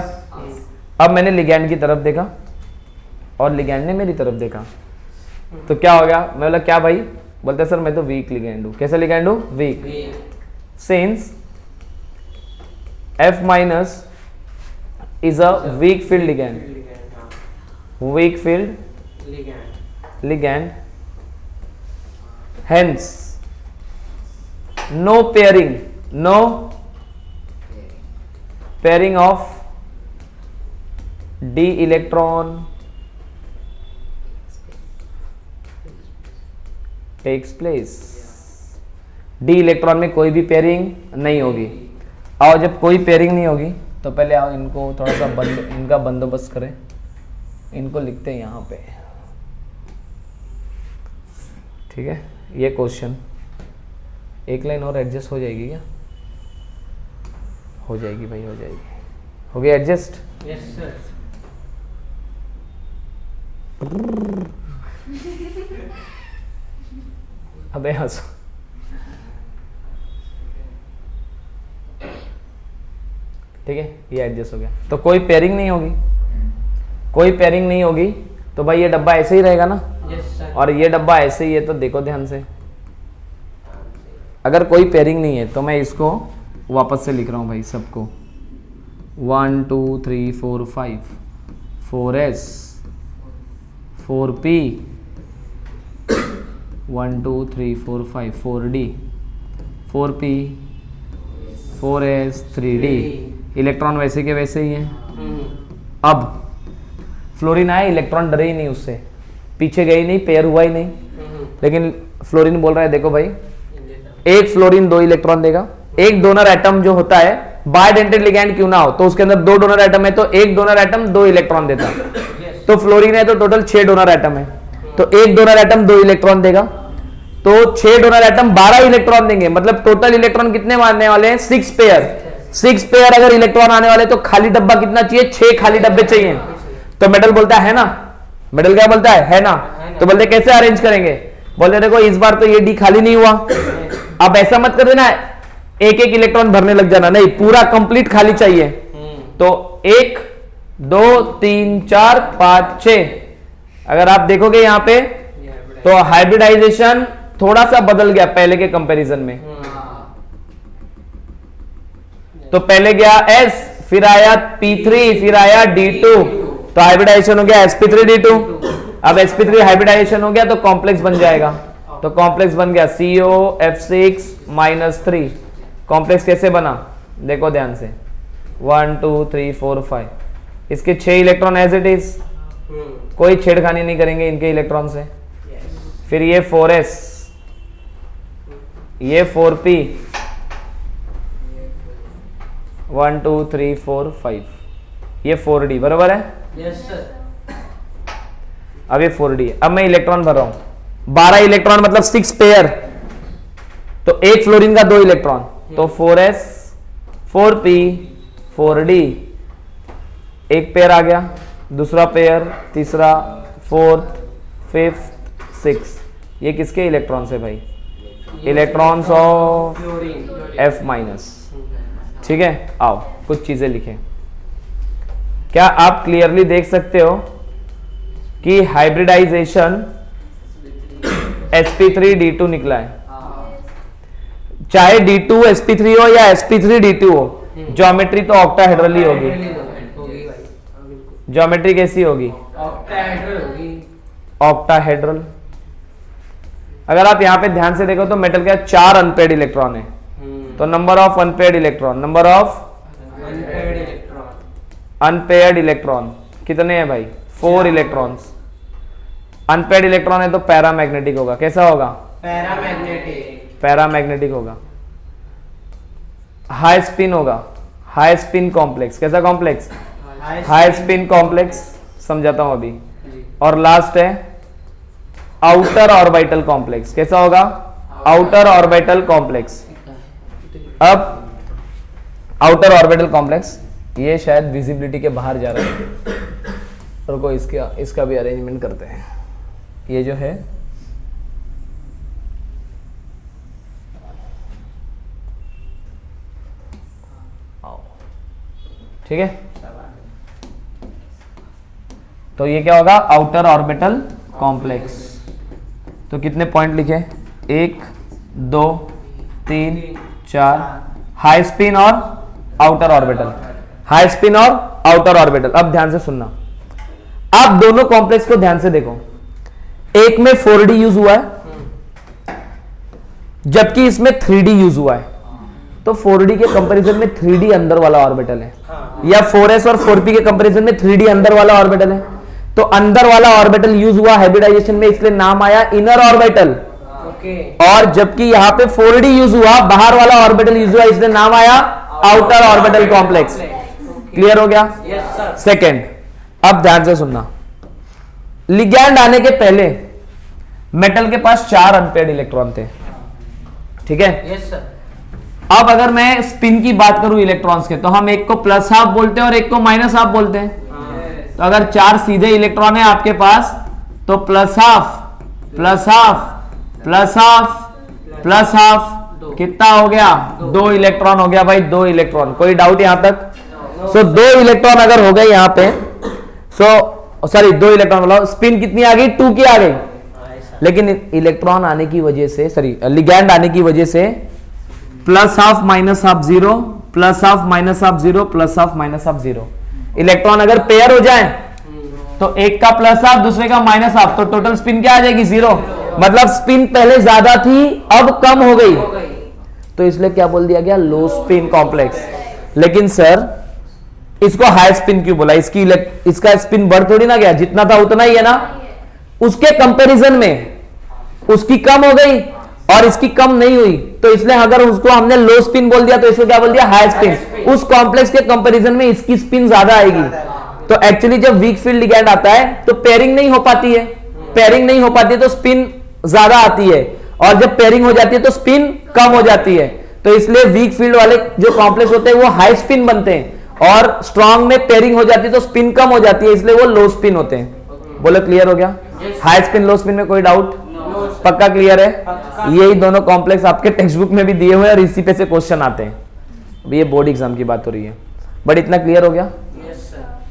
अब मैंने लिगैंड की तरफ देखा और लिगैंड ने मेरी तरफ देखा, तो क्या हो गया? मैं बोला क्या भाई? बोलते सर मैं तो वीक लिगैंड हूं। कैसा लिगैंड हूं? Weak. Since F minus is a weak field ligand, weak field ligand, hence no pairing of d electron takes place। d electron में कोई भी पेयरिंग नहीं होगी। आओ जब कोई पेयरिंग नहीं होगी तो पहले आओ इनको थोड़ा सा इनका बंदोबस्त करें। इनको लिखते हैं यहाँ पे, ठीक है। ये क्वेश्चन एक लाइन और एडजस्ट हो जाएगी क्या? हो जाएगी भाई, हो जाएगी। हो गया एडजस्ट? Yes sir. अबे हंसो। ठीक है, ये एडजस्ट हो गया। तो कोई पेयरिंग नहीं होगी, कोई पेयरिंग नहीं होगी तो भाई ये डब्बा ऐसे ही रहेगा ना। Yes sir. और ये डब्बा ऐसे ही है, तो देखो ध्यान से, अगर कोई पेयरिंग नहीं है तो मैं इसको वापस से लिख रहा हूं भाई सबको। 1 2 3 4 5 4s 4p 1 2 3 4 5 4d 4p 4s 3d। Electron वैसे के वैसे ही हैं। अब फ्लोरीन आया, इलेक्ट्रॉन डरे ही नहीं उससे, पीछे गई नहीं, पेयर हुआ ही नहीं। लेकिन फ्लोरीन बोल रहा है देखो भाई, एक फ्लोरीन 2 इलेक्ट्रॉन देगा। एक डोनर एटम जो होता है, बायडेंटेड लिगैंड क्यों ना हो तो उसके अंदर 2 डोनर एटम है, तो एक डोनर एटम 2 इलेक्ट्रॉन देता है। तो फ्लोरीन है तो टोटल 6 डोनर एटम है, तो एक डोनर एटम 2 इलेक्ट्रॉन देगा, तो 6 डोनर एटम 12 इलेक्ट्रॉन देंगे। मतलब टोटल इलेक्ट्रॉन कितने मारने वाले हैं? 6 पेयर। 6 पेयर अगर इलेक्ट्रॉन आने वाले तो खाली डब्बा कितना चाहिए? 6 खाली डब्बे चाहिए। तो मेटल बोलता है ना, मेटल क्या बोलता है ना। तो बोलते कैसे अरेंज करेंगे? बोलते देखो इस बार तो ये डी खाली नहीं हुआ, अब ऐसा मत कर देना एक एक इलेक्ट्रॉन भरने लग जाना, नहीं, पूरा कंप्लीट खाली चाहिए। तो 1 2 3 4 5 6। अगर आप देखोगे यहां पे तो हाइब्रिडाइजेशन थोड़ा सा बदल गया पहले के कंपैरिजन में। तो पहले गया S, फिर आया P3, फिर आया D2, तो हाइब्रिडाइजेशन हो गया sp3d2। अब sp3 हाइब्रिडाइजेशन हो गया तो कॉम्प्लेक्स बन जाएगा, तो कॉम्प्लेक्स बन गया COF6-3। कॉम्प्लेक्स कैसे बना देखो ध्यान से, 1 2 3 4 5। इसके 6 इलेक्ट्रॉन एज इट इज, कोई छेड़खानी नहीं करेंगे इनके इलेक्ट्रॉन से। फिर ये 4s, ये 4p, 1 2 3 4 5, ये 4d बराबर है। Yes sir. अब ये 4d है। अब मैं इलेक्ट्रॉन भर रहा हूं, 12 इलेक्ट्रॉन मतलब 6 पेयर, तो एक फ्लोरीन का 2 इलेक्ट्रॉन, तो 4s 4p 4d, एक पेयर आ गया, दूसरा पेयर, तीसरा, फोर्थ, फिफ्थ, सिक्स। ये किसके इलेक्ट्रॉन्स है भाई? Electrons of F minus. ठीक है, आओ कुछ चीजें लिखें। क्या आप क्लियरली देख सकते हो कि हाइब्रिडाइजेशन sp3d2 निकला है? चाहे d2 sp3 हो या sp3 d2 हो, ज्योमेट्री तो ऑक्टाहेड्रल ही होगी। ज्योमेट्री कैसी होगी? ऑक्टाहेड्रल होगी। ऑक्टाहेड्रल। अगर आप यहां पे ध्यान से देखो तो मेटल का 4 अनपेयर्ड इलेक्ट्रॉन है, तो number of unpaired electron, number of unpaired electron कितने हैं भाई? 4 इलेक्ट्रॉन्स। अनपेयर्ड इलेक्ट्रॉन है तो पैरामैग्नेटिक होगा। कैसा होगा? पैरामैग्नेटिक। पैरामैग्नेटिक होगा। हाई स्पिन होगा, हाई स्पिन कॉम्प्लेक्स। कैसा कॉम्प्लेक्स? हाई स्पिन कॉम्प्लेक्स, समझाता हूं अभी। और लास्ट है आउटर ऑर्बिटल कॉम्प्लेक्स। कैसा होगा? Outer orbital complex. अब आउटर ऑर्बिटल कॉम्प्लेक्स, ये शायद विजिबिलिटी के बाहर जा रहा है, रुको इसका भी अरेंजमेंट करते हैं। ये जो है ठीक है, तो ये क्या होगा? Outer orbital complex. तो कितने पॉइंट लिखे? 1 2 3 4, हाई स्पिन और आउटर ऑर्बिटल, हाई स्पिन और आउटर ऑर्बिटल। अब ध्यान से सुनना, आप दोनों कॉम्प्लेक्स को ध्यान से देखो। एक में 4D यूज हुआ है, जबकि इसमें 3D यूज हुआ है। तो 4D के कंपैरिजन में 3D अंदर वाला ऑर्बिटल है, या 4s और 4p के कंपैरिजन में 3D अंदर वाला ऑर्बिटल है। तो अंदर वाला ऑर्बिटल यूज हुआ हाइब्रिडाइजेशन में, इसलिए नाम आया इनर ऑर्बिटल। और जबकि यहां पे 4D यूज हुआ, बाहर वाला ऑर्बिटल यूज हुआ, इसलिए नाम आया आउटर ऑर्बिटल कॉम्प्लेक्स। क्लियर हो गया? सेकंड, अब ध्यान से सुनना, लिगैंड आने के पहले मेटल के पास 4 अनपेयर्ड इलेक्ट्रॉन थे, ठीक है? Yes sir. अब अगर मैं स्पिन की बात करूं इलेक्ट्रॉन्स के, तो हम एक को प्लस हाफ बोलते हैं और एक को माइनस हाफ बोलते हैं। तो अगर 4 सीधे इलेक्ट्रॉन है आपके पास, तो plus half plus half plus half plus half, कितना हो गया? 2 इलेक्ट्रॉन हो गया भाई, 2 इलेक्ट्रॉन। कोई डाउट यहां तक? सो 2 इलेक्ट्रॉन अगर हो गए यहां पे, सो सॉरी 2 इलेक्ट्रॉन मतलब स्पिन कितनी आ गई? 2 की आ गई। लेकिन इलेक्ट्रॉन आने की वजह से, सॉरी लिगैंड आने की वजह से plus half minus half 0, plus half minus half 0, plus half minus half 0। Electron अगर पेयर हो जाए तो एक का प्लस हाफ दूसरे का माइनस हाफ, तो टोटल स्पिन क्या आ जाएगी? 0। मतलब स्पिन पहले ज्यादा थी, अब कम हो गई, तो इसलिए क्या बोल दिया गया? लो स्पिन कॉम्प्लेक्स। लेकिन सर इसको हाई स्पिन क्यों बोला? इसका स्पिन बढ़ थोड़ी ना गया, जितना था उतना ही है ना। उसके कंपैरिजन में उसकी कम हो गई और इसकी कम नहीं हुई, तो इसलिए अगर उसको हमने लो स्पिन बोल दिया तो इसको क्या बोल दिया? High spin. उस कॉम्प्लेक्स के कंपैरिजन में इसकी स्पिन ज्यादा आएगी। तो एक्चुअली जब वीक फील्ड लिगैंड आता है तो पेयरिंग नहीं हो पाती है, पेयरिंग नहीं हो पाती है तो स्पिन ज्यादा आती है, और जब पेयरिंग हो जाती है तो स्पिन कम हो जाती है। तो इसलिए वीक फील्ड वाले जो कॉम्प्लेक्स होते हैं वो हाई स्पिन बनते हैं, और स्ट्रॉन्ग में पेयरिंग हो जाती है तो स्पिन कम हो जाती है, इसलिए वो लो स्पिन होते हैं। बोलो क्लियर हो गया? हाई स्पिन लो स्पिन में कोई डाउट? पक्का क्लियर है? यही दोनों कॉम्प्लेक्स आपके टेक्स्ट बुक में भी दिए हुए हैं और इसी पे से क्वेश्चन आते हैं। अभी ये बोर्ड एग्जाम की बात हो रही है, बट इतना क्लियर हो गया?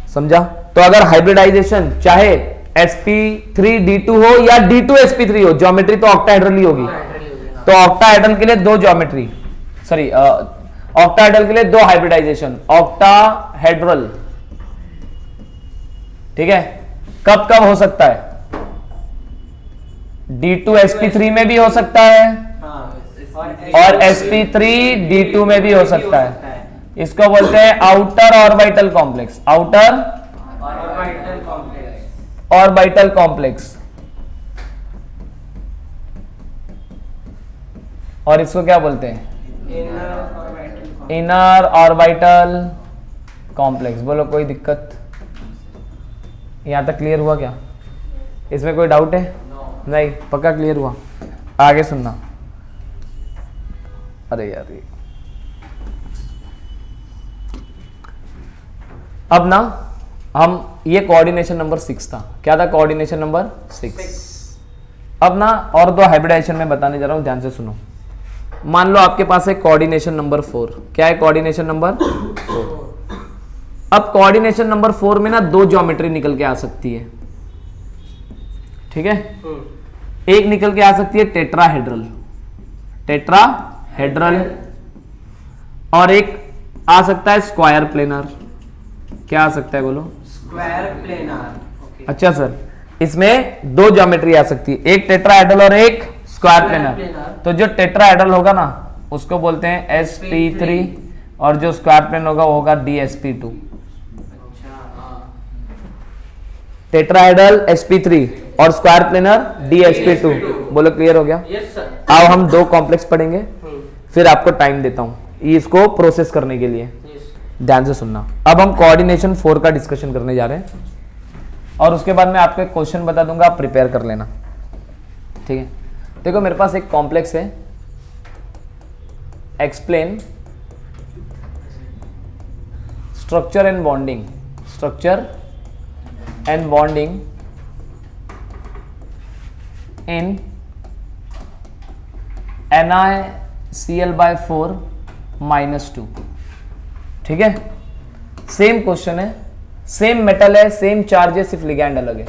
समझा? तो अगर हाइब्रिडाइजेशन चाहे sp3d2 हो या d2sp3 हो, ज्योमेट्री तो ऑक्टाहेड्रल ही होगी। तो ऑक्टाहेड्रल के लिए 2 ज्योमेट्री, सॉरी ऑक्टाहेड्रल के लिए 2 हाइब्रिडाइजेशन, ऑक्टाहेड्रल, ठीक है? कब कब हो सकता है? d2sp3 में भी हो सकता है और sp3d2 में भी हो सकता है। इसको बोलते हैं outer orbital complex, outer orbital complex. और इसको क्या बोलते हैं? Inner orbital complex. बोलो कोई दिक्कत? यहां तक क्लियर हुआ क्या? इसमें कोई डाउट है? नहीं, पक्का क्लियर हुआ? आगे सुनना। अरे यार, अब ना हम, ये कोऑर्डिनेशन नंबर 6 था। क्या था? Coordination number 6। अब ना और 2 हाइब्रिडाइजेशन में बताने जा रहा हूं, ध्यान से सुनो। मान लो आपके पास है कोऑर्डिनेशन नंबर 4। क्या है कोऑर्डिनेशन नंबर 4? अब कोऑर्डिनेशन नंबर 4 में ना 2 ज्योमेट्री निकल के आ सकती है, ठीक है? एक निकल के आ सकती है टेट्राहेड्रल, टेट्राहेड्रल, और एक आ सकता है स्क्वायर प्लेनर। क्या आ सकता है? बोलो। Square planar. अच्छा सर, इसमें 2 ज्योमेट्री आ सकती है, एक टेट्राहेड्रल और एक स्क्वायर प्लेनर। तो जो टेट्राहेड्रल होगा ना उसको बोलते हैं sp3, और जो स्क्वायर प्लेनर होगा वो होगा dsp2। टेट्राहेड्रल sp3 और स्क्वायर प्लेनर dsp2। बोलो क्लियर हो गया? Yes sir. आओ हम 2 कॉम्प्लेक्स पढ़ेंगे, फिर आपको टाइम देता हूं। इसको प्रोसेस करने के लिए। Yes. ध्यान से सुनना। अब हम कोऑर्डिनेशन 4 का डिस्कशन करने जा रहे हैं और उसके बाद मैं आपको एक क्वेश्चन बता दूंगा, आप प्रिपेयर कर लेना, ठीक है। देखो मेरे पास एक कॉम्प्लेक्स है, explain structure and bonding, structure and bonding in NiCl/4 -2, ठीक है। सेम क्वेश्चन है, सेम मेटल है, सेम चार्ज है, सिर्फ लिगैंड अलग है।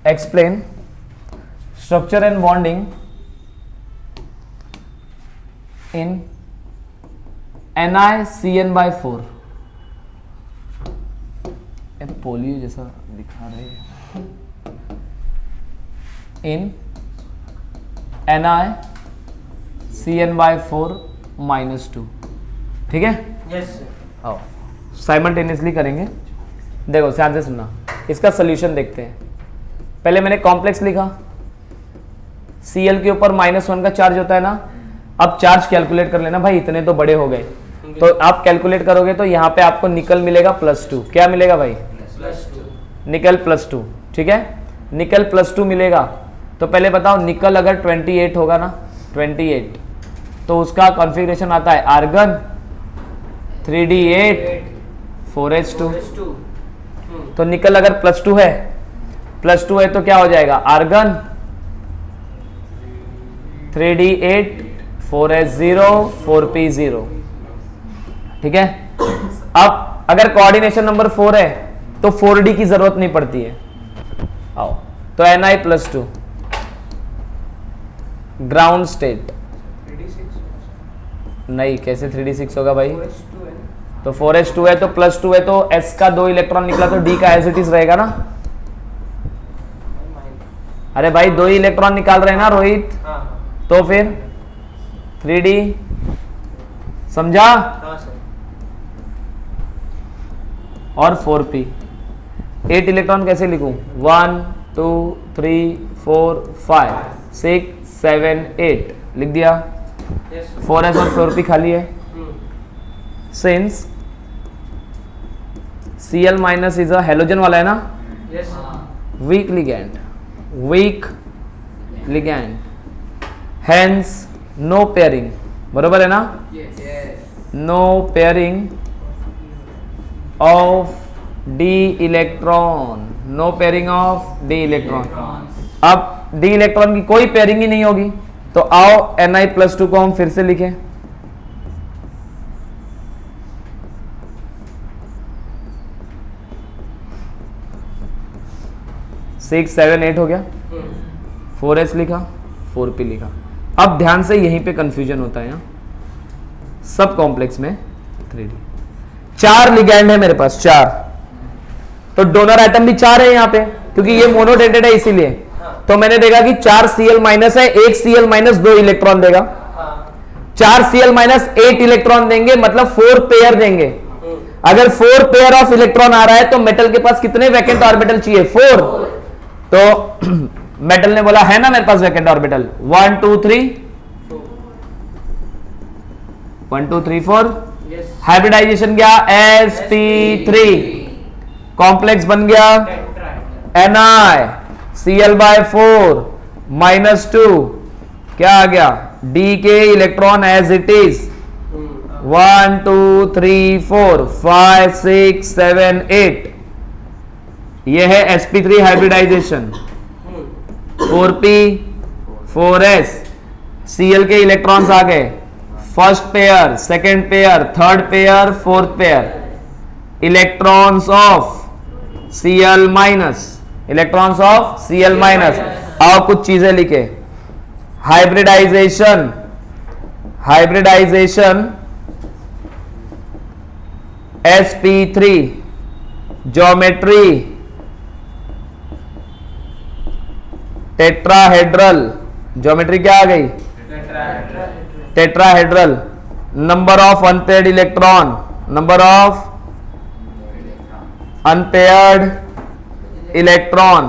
Explain structure and bonding in NiCN/4, polio जैसा दिखा रहे हैं, इन NiCN/4 -2, ठीक है। Yes, sir. आओ साइमल्टेनियसली करेंगे। देखो ध्यान से सुनना, इसका सोल्यूशन देखते हैं। पहले मैंने कॉम्प्लेक्स लिखा, Cl के ऊपर -1 का चार्ज होता है ना। अब चार्ज कैलकुलेट कर लेना भाई, इतने तो बड़े हो गए, तो आप कैलकुलेट करोगे तो यहाँ पे आपको निकल मिलेगा +2। क्या मिलेगा भाई? +2. निकल +2, ठीक है। निकल +2 मिलेगा तो पहले बताओ, निकल अगर 28 होगा ना, 28, तो उसका कॉन्फ़िगरेशन आता है आर्गन 3d8 4s2। +2. तो निकल अगर +2 है तो क्या हो जाएगा? आर्गन 3d8 4s0 4p0, ठीक है। अब अगर कोऑर्डिनेशन नंबर 4 है तो 4d की जरूरत नहीं पड़ती है। आओ तो Ni+2 ग्राउंड स्टेट, 3d6 नहीं कैसे 3d6 होगा भाई? 4s2 है ना? तो 4s2 है तो +2 है, तो s का 2 इलेक्ट्रॉन निकला तो d का एज इट इज रहेगा ना। अरे भाई 2 ही इलेक्ट्रॉन निकाल रहे हैं ना रोहित, हाँ तो फिर 3d, समझा? हाँ सर। और 4p, 8 इलेक्ट्रॉन कैसे लिखूं? 1 2 3 4 5 6 7 8 लिख दिया। Yes, sir. 4s और 4p खाली है। Since Cl- is a halogen वाला है ना, Yes, sir. weak ligand, hence no pairing, बरोबर है ना? Yes. no pairing of d electron, no pairing of d electron। अब d इलेक्ट्रॉन की कोई पेयरिंग ही नहीं होगी, तो आओ Ni+2 को हम फिर से लिखें। सिक्स 7 8 हो गया, 4s लिखा, 4p लिखा। अब ध्यान से यहीं पे कंफ्यूजन होता है यहाँ सब कॉम्प्लेक्स में 3d। 4 लिगैंड है मेरे पास, 4, तो डोनर एटम भी 4 है यहाँ पे, क्योंकि ये मोनोडेटेड है इसीलिए। तो मैंमैंने देखा कि 4 Cl- है, 1 Cl- 2 इलेक्ट्रॉन देगा, 4 Cl- 8 इलेक्ट्रॉन देंगे, मतलब 4 पेयर देंगे। अगर 4 पेयर ऑफ इलेक्ट्रॉन आ रहा है तो मेटल के पास कितने वैकेंट ऑर्बिटल चाहिए? 4। तो मेटल ने बोला है ना मेरे पास वैकेंट ऑर्बिटल 1 2 3 1 2 3 4। Yes. हाइब्रिडाइजेशन गया sp3, कॉम्प्लेक्स बन गया NiCl/4 -2, क्या आ गया? d के इलेक्ट्रॉन एज इट इज 1 2 3 4 5 6 7 8। यह है sp3 hybridization. 4p 4s, Cl के इलेक्ट्रॉन्स आ गए, first pair, second pair, third pair, fourth pair. Electrons of Cl-, electrons of Cl-। आओ कुछ चीजें लिखे। Hybridisation sp3, geometry tetrahedral, geometry क्या आ गई? Tetrahedral. Number of unpaired electron, number of unpaired electron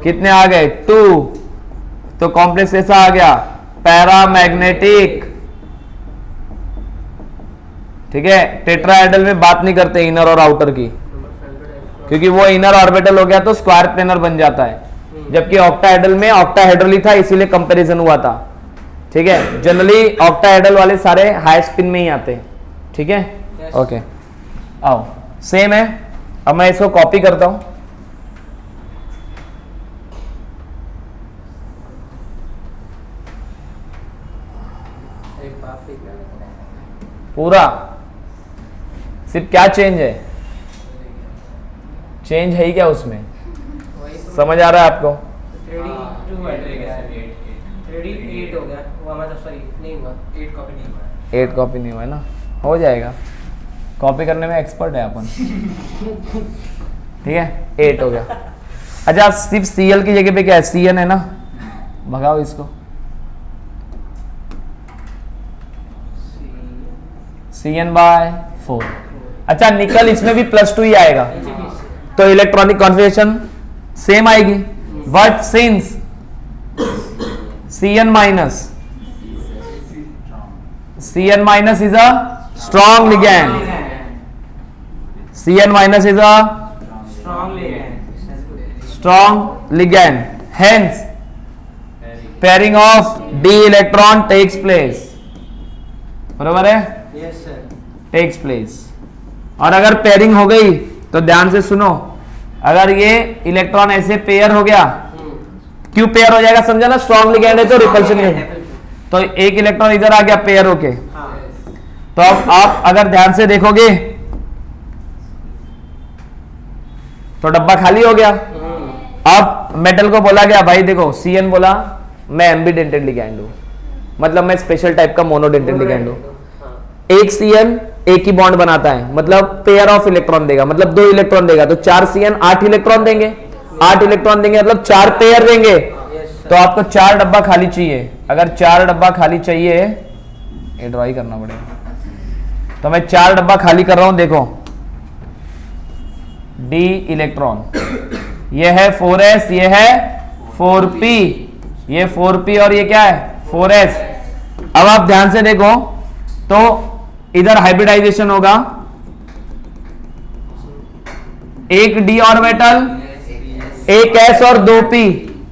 कितने आ गए? 2। तो कॉम्प्लेक्स कैसा आ गया? पैरामैग्नेटिक। ठीक है, टेट्राहेड्रल में बात नहीं करते इनर और आउटर की, क्योंकि वो इनर ऑर्बिटल हो गया तो स्क्वायर प्लेनर बन जाता है, जबकि ऑक्टाहेड्रल में ऑक्टाहेड्रल ही था, इसीलिए कंपैरिजन हुआ था। ठीक है, जनरली ऑक्टाहेड्रल वाले सारे हाई स्पिन में ही आते हैं। ठीक है, ओके, आओ सेम है। अब मैं इसको कॉपी करता हूं। पूरा सिर्फ क्या चेंज है? चेंज है ही क्या उसमें? समझ आ रहा है आपको? 3D 8 हो गया, वो हमारा सॉरी नहीं हुआ, 8 कॉपी नहीं हुआ। 8 कॉपी नहीं हुआ है ना, हो जाएगा, कॉपी करने में एक्सपर्ट है अपन। ठीक है, 8 हो गया। अच्छा, सिर्फ Cl की जगह पे क्या है? Cn है ना, भगाओ इसको। Cn/4। अच्छा, निकल इसमें भी +2 ही आएगा, तो इलेक्ट्रॉनिक कॉन्फ़िगरेशन सेम आएगी। But since Cn minus is a strong ligand. Cn minus is a strong ligand. Hence, pairing of d electron takes place. बराबर है? Yes sir. Takes place. और अगर पेयरिंग हो गई तो ध्यान से सुनो, अगर ये इलेक्ट्रॉन ऐसे पेयर हो गया, क्यों पेयर हो जाएगा समझा ना? स्ट्रॉन्ग लिगैंड है तो रिपल्शन है, तो एक इलेक्ट्रॉन इधर आ गया पेयर होके। तो अब आप अगर ध्यान से देखोगे तो डब्बा खाली हो गया। अब मेटल को बोला गया भाई देखो, Cn बोला मैं एम्बीडेंटेड लिगैंड हूं, मतलब मैं स्पेशल टाइप का मोनोडेंटेड लिगैंड हूं। एक Cn एक ही बॉन्ड बनाता है, मतलब पेयर ऑफ इलेक्ट्रॉन देगा, मतलब 2 इलेक्ट्रॉन देगा, तो 4 Cn 8 इलेक्ट्रॉन देंगे, 8 इलेक्ट्रॉन देंगे मतलब 4 पेयर देंगे। तो आपको 4 डब्बा खाली चाहिए। अगर 4 डब्बा खाली चाहिए, ये ड्रॉ करना पड़ेगा, तो मैं 4 डब्बा खाली कर रहा हूं। देखो, d इलेक्ट्रॉन, ये है 4s, ये है 4p, ये 4p और ये क्या है 4s। अब आप ध्यान से देखो तो इधर हाइब्रिडाइजेशन होगा, एक d ऑर्बिटल, एक s और 2p,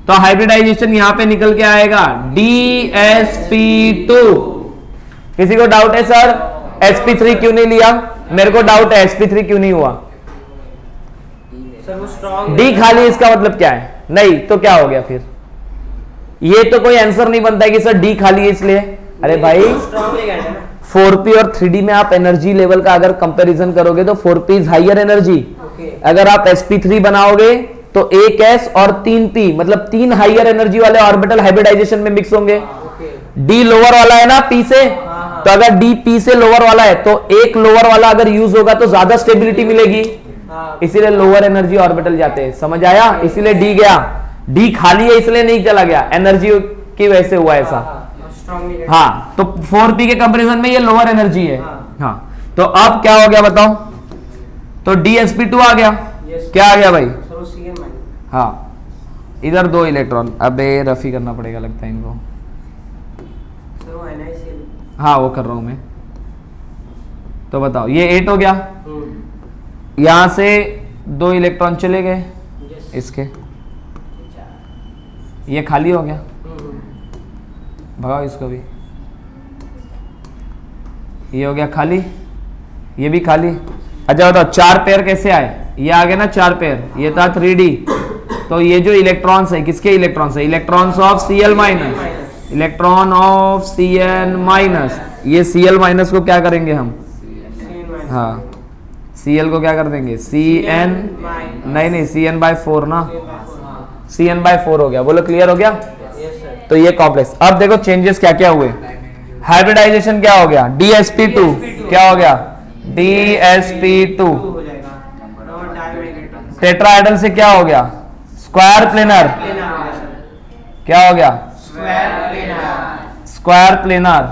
तो हाइब्रिडाइजेशन यहां पे निकल के आएगा dsp2। किसी को डाउट है सर sp3 क्यों नहीं लिया? मेरे को डाउट है sp3 क्यों नहीं हुआ। सर वो स्ट्रॉन्ग डी खाली, इसका मतलब क्या है? नहीं तो क्या हो गया फिर? ये तो कोई आंसर नहीं बनता है कि सर डी खाली है इसलिए। अरे भाई, स्ट्रॉन्ग लिगैंड है ना। 4p और 3d में आप एनर्जी लेवल का अगर कंपैरिजन करोगे तो 4p इज हायर एनर्जी। अगर आप sp3 बनाओगे तो 1s और 3p, मतलब 3 हायर एनर्जी वाले ऑर्बिटल हाइब्रिडाइजेशन में मिक्स होंगे। d लोअर वाला है ना p से, तो अगर d p से लोअर वाला है तो एक लोअर वाला अगर यूज होगा तो ज्यादा स्टेबिलिटी मिलेगी, इसीलिए लोअर एनर्जी ऑर्बिटल जाते हैं। समझ आया? इसीलिए डी गया, डी खाली है इसलिए नहीं चला गया, एनर्जी की वजह से हुआ ऐसा। हाँ, तो 4p के कंपैरिजन में ये लोअर एनर्जी है। हाँ, तो अब क्या हो गया बताओ? तो dsp2 आ गया। क्या आ गया भाई? हाँ, इधर 2 इलेक्ट्रॉन, अबे रफी करना पड़ेगा लगता है इनको। हाँ, वो कर रहा हूं मैं। तो बताओ, ये 8 हो गया, यहां से 2 इलेक्ट्रॉन चले गए इसके, ये खाली हो गया, भगाओ इसको भी, ये हो गया खाली, ये भी खाली। अच्छा बताओ 4 पेयर कैसे आए? ये आ गए ना 4 पेयर, ये था 3d, तो ये जो इलेक्ट्रॉन्स है किसके इलेक्ट्रॉन्स है? Electrons of Cl minus, electron of Cn minus. ये Cl माइनस को क्या करेंगे हम? हाँ, Cl को क्या कर देंगे? Cn, नहीं Cn/4 ना, Cn/4 हो गया। बोलो क्लियर हो गया? तो ये कॉम्प्लेक्स। अब देखो चेंजेस क्या क्या हुए। हाइब्रिडाइजेशन क्या हो गया? dsp2 क्या हो गया? dsp2। टेट्राहेड्रल से क्या हो गया? Square planar. क्या हो गया? Square planar.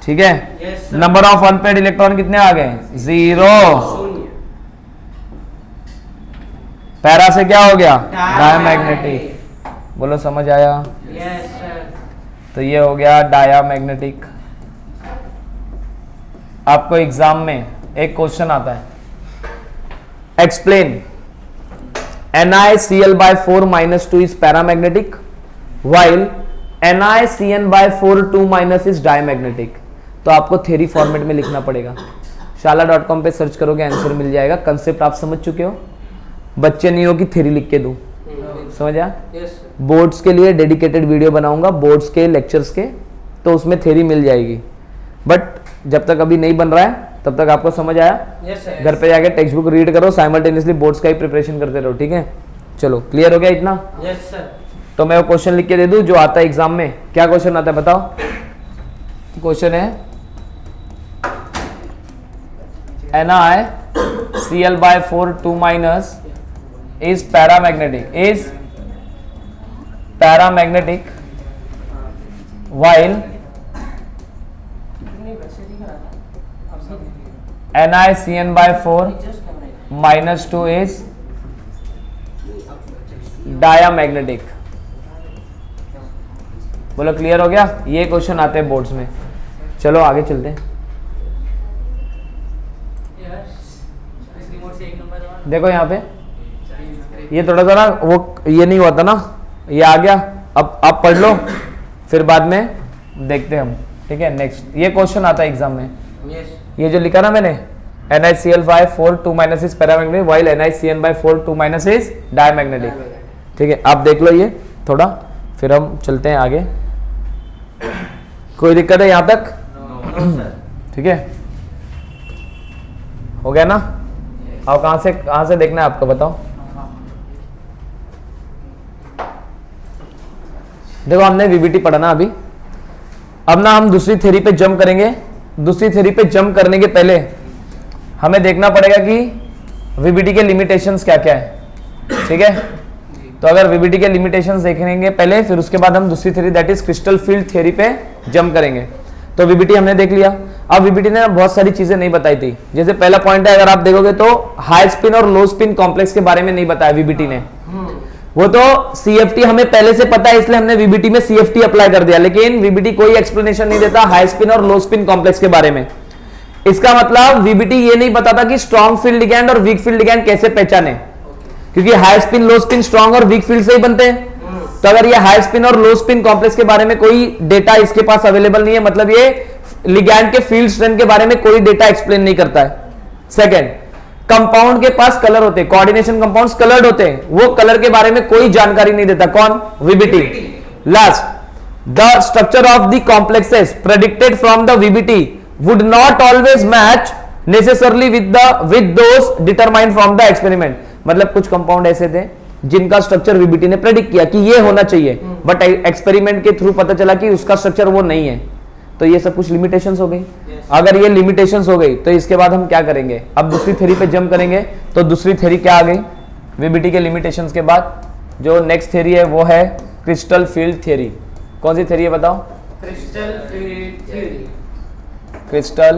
ठीक है, नंबर ऑफ अनपेड इलेक्ट्रॉन कितने आ गए? 0। पैरा से क्या हो गया? डायमैग्नेटिक। बोलो समझ आया? Yes sir. तो ये हो गया डायामैग्नेटिक। आपको एग्जाम में एक क्वेश्चन आता है, explain NiCl/4 - 2 is paramagnetic while NiCN/4 2- is diamagnetic। तो आपको थ्योरी फॉर्मेट में लिखना पड़ेगा। shala.com पे सर्च करोगे आंसर मिल जाएगा। कंसेप्ट आप समझ चुके हो, बच्चे नहीं हो कि थ्योरी लिख के दूं, समझ आया? यस बोर्ड्स के लिए डेडिकेटेड वीडियो बनाऊंगा, बोर्ड्स के लेक्चर्स के, तो उसमें थ्योरी मिल जाएगी। बट जब तक अभी नहीं बन रहा है तब तक आपको समझ आया? Yes sir. घर पे जाके टेक्स्ट बुक रीड करो, साइमल्टेनियसली बोर्ड्स का ही प्रिपरेशन करते रहो, ठीक है? चलो क्लियर हो गया इतना? Yes sir. तो मैं वो क्वेश्चन लिख के दे दूं जो आता है एग्जाम में। क्या क्वेश्चन आता है बताओ? क्वेश्चन है NiCl/4 2- is paramagnetic while NiCN/4 -2 is diamagnetic. बोलो क्लियर हो गया? ये क्वेश्चन आते हैं बोर्ड्स में। चलो आगे चलते हैं। देखो यहाँ पे ये थोड़ा सा ना वो ये नहीं हुआ था ना, ये आ गया। अब आप पढ़ लो, फिर बाद में देखते हैं हम, ठीक है? नेक्स्ट ये क्वेश्चन आता है एग्जाम में। यस ये जो लिखा ना मैंने, NiCl/4 2- is paramagnetic while NiCN/4 2- is diamagnetic। ठीक है, आप देख लो ये थोड़ा, फिर हम चलते हैं आगे। कोई दिक्कत है यहाँ तक? ठीक है, हो गया ना? अब कहाँ से देखना है आपको बताओ? देखो हमने वीबीटी पढ़ा ना अभी। अब ना हम दूसरी थ्योरी पे जंप करेंगे। दूसरी थ्योरी पे जंप करने के पहले हमें देखना पड़ेगा कि वीबीटी के लिमिटेशंस क्या क्या है, ठीक है? तो अगर वीबीटी के लिमिटेशंस देखेंगे पहले, फिर उसके बाद हम दूसरी theory that is crystal field theory पे जंप करेंगे। तो वीबीटी हमने देख लिया। अब वीबीटी ने बहुत सारी चीजें नहीं बताई थी। जैसे पहला पॉइंट है, अगर आप देखोगे तो हाई स्पिन और लो स्पिन कॉम्प्लेक्स के बारे में नहीं बताया वीबीटी ने। वो तो सीएफटी हमें पहले से पता है, इसलिए हमने वीबीटी में सीएफटी अप्लाई कर दिया, लेकिन वीबीटी कोई एक्सप्लेनेशन नहीं देता हाई स्पिन और लो स्पिन कॉम्प्लेक्स के बारे में। इसका मतलब वीबीटी ये नहीं बताता कि स्ट्रॉन्ग फील्ड लिगैंड और वीक फील्ड लिगैंड कैसे पहचाने, क्योंकि हाई स्पिन लो स्पिन स्ट्रॉन्ग और वीक फील्ड से ही बनते हैं। तो अगर ये हाई स्पिन और लो स्पिन कॉम्प्लेक्स के बारे में कोई डेटा इसके पास अवेलेबल नहीं है, मतलब ये लिगैंड के फील्ड स्ट्रेंथ के बारे में कोई डेटा एक्सप्लेन नहीं करता है। सेकेंड, कंपाउंड के पास कलर होते हैं, कोऑर्डिनेशन कंपाउंड्स कलर्ड होते हैं, वो कलर के बारे में कोई जानकारी नहीं देता। कौन? VBT. Last, the structure of the complexes predicted from the VBT would not always match necessarily with those determined from the experiment. मतलब कुछ कंपाउंड ऐसे थे जिनका स्ट्रक्चर वीबीटी ने प्रेडिक्ट किया कि ये होना चाहिए, बट एक्सपेरिमेंट के थ्रू पता चला कि उसका स्ट्रक्चर वो नहीं है। तो ये सब कुछ लिमिटेशंस हो गई। अगर ये लिमिटेशंस हो गई तो इसके बाद हम क्या करेंगे? अब दूसरी थ्योरी पे जंप करेंगे। तो दूसरी थ्योरी क्या आ गई वीबीटी के लिमिटेशंस के बाद? जो नेक्स्ट थ्योरी है वो है क्रिस्टल फील्ड थ्योरी। कौन सी थ्योरी है बताओ? Crystal field theory. Crystal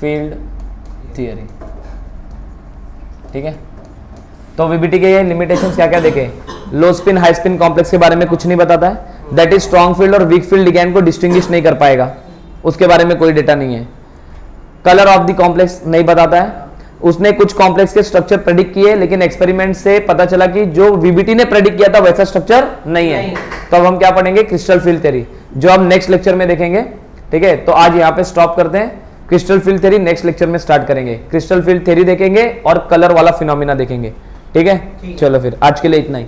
field theory, ठीक है? तो वीबीटी के लिमिटेशंस क्या क्या देखे? लो स्पिन हाई स्पिन कॉम्प्लेक्स के बारे में कुछ नहीं बताता है, दैट इज स्ट्रॉन्ग फील्ड और वीक फील्ड लिगैंड को डिस्टिंग्विश नहीं कर पाएगा, उसके बारे में कोई डेटा नहीं है। कलर ऑफ द कॉम्प्लेक्स नहीं बताता है। उसने कुछ कॉम्प्लेक्स के स्ट्रक्चर प्रेडिक्ट किए, लेकिन एक्सपेरिमेंट से पता चला कि जो वीबीटी ने प्रेडिक्ट किया था वैसा स्ट्रक्चर नहीं है। तो अब हम क्या पढ़ेंगे? क्रिस्टल फील्ड थ्योरी, जो हम नेक्स्ट लेक्चर में देखेंगे, ठीक है? तो आज यहाँ पे स्टॉप करते हैं। Crystal field theory next lecture में स्टार्ट करेंगे। क्रिस्टल फील्ड थ्योरी देखेंगे और कलर वाला फिनोमिना देखेंगे, ठीक है? चलो फिर आज के लिए इतना ही।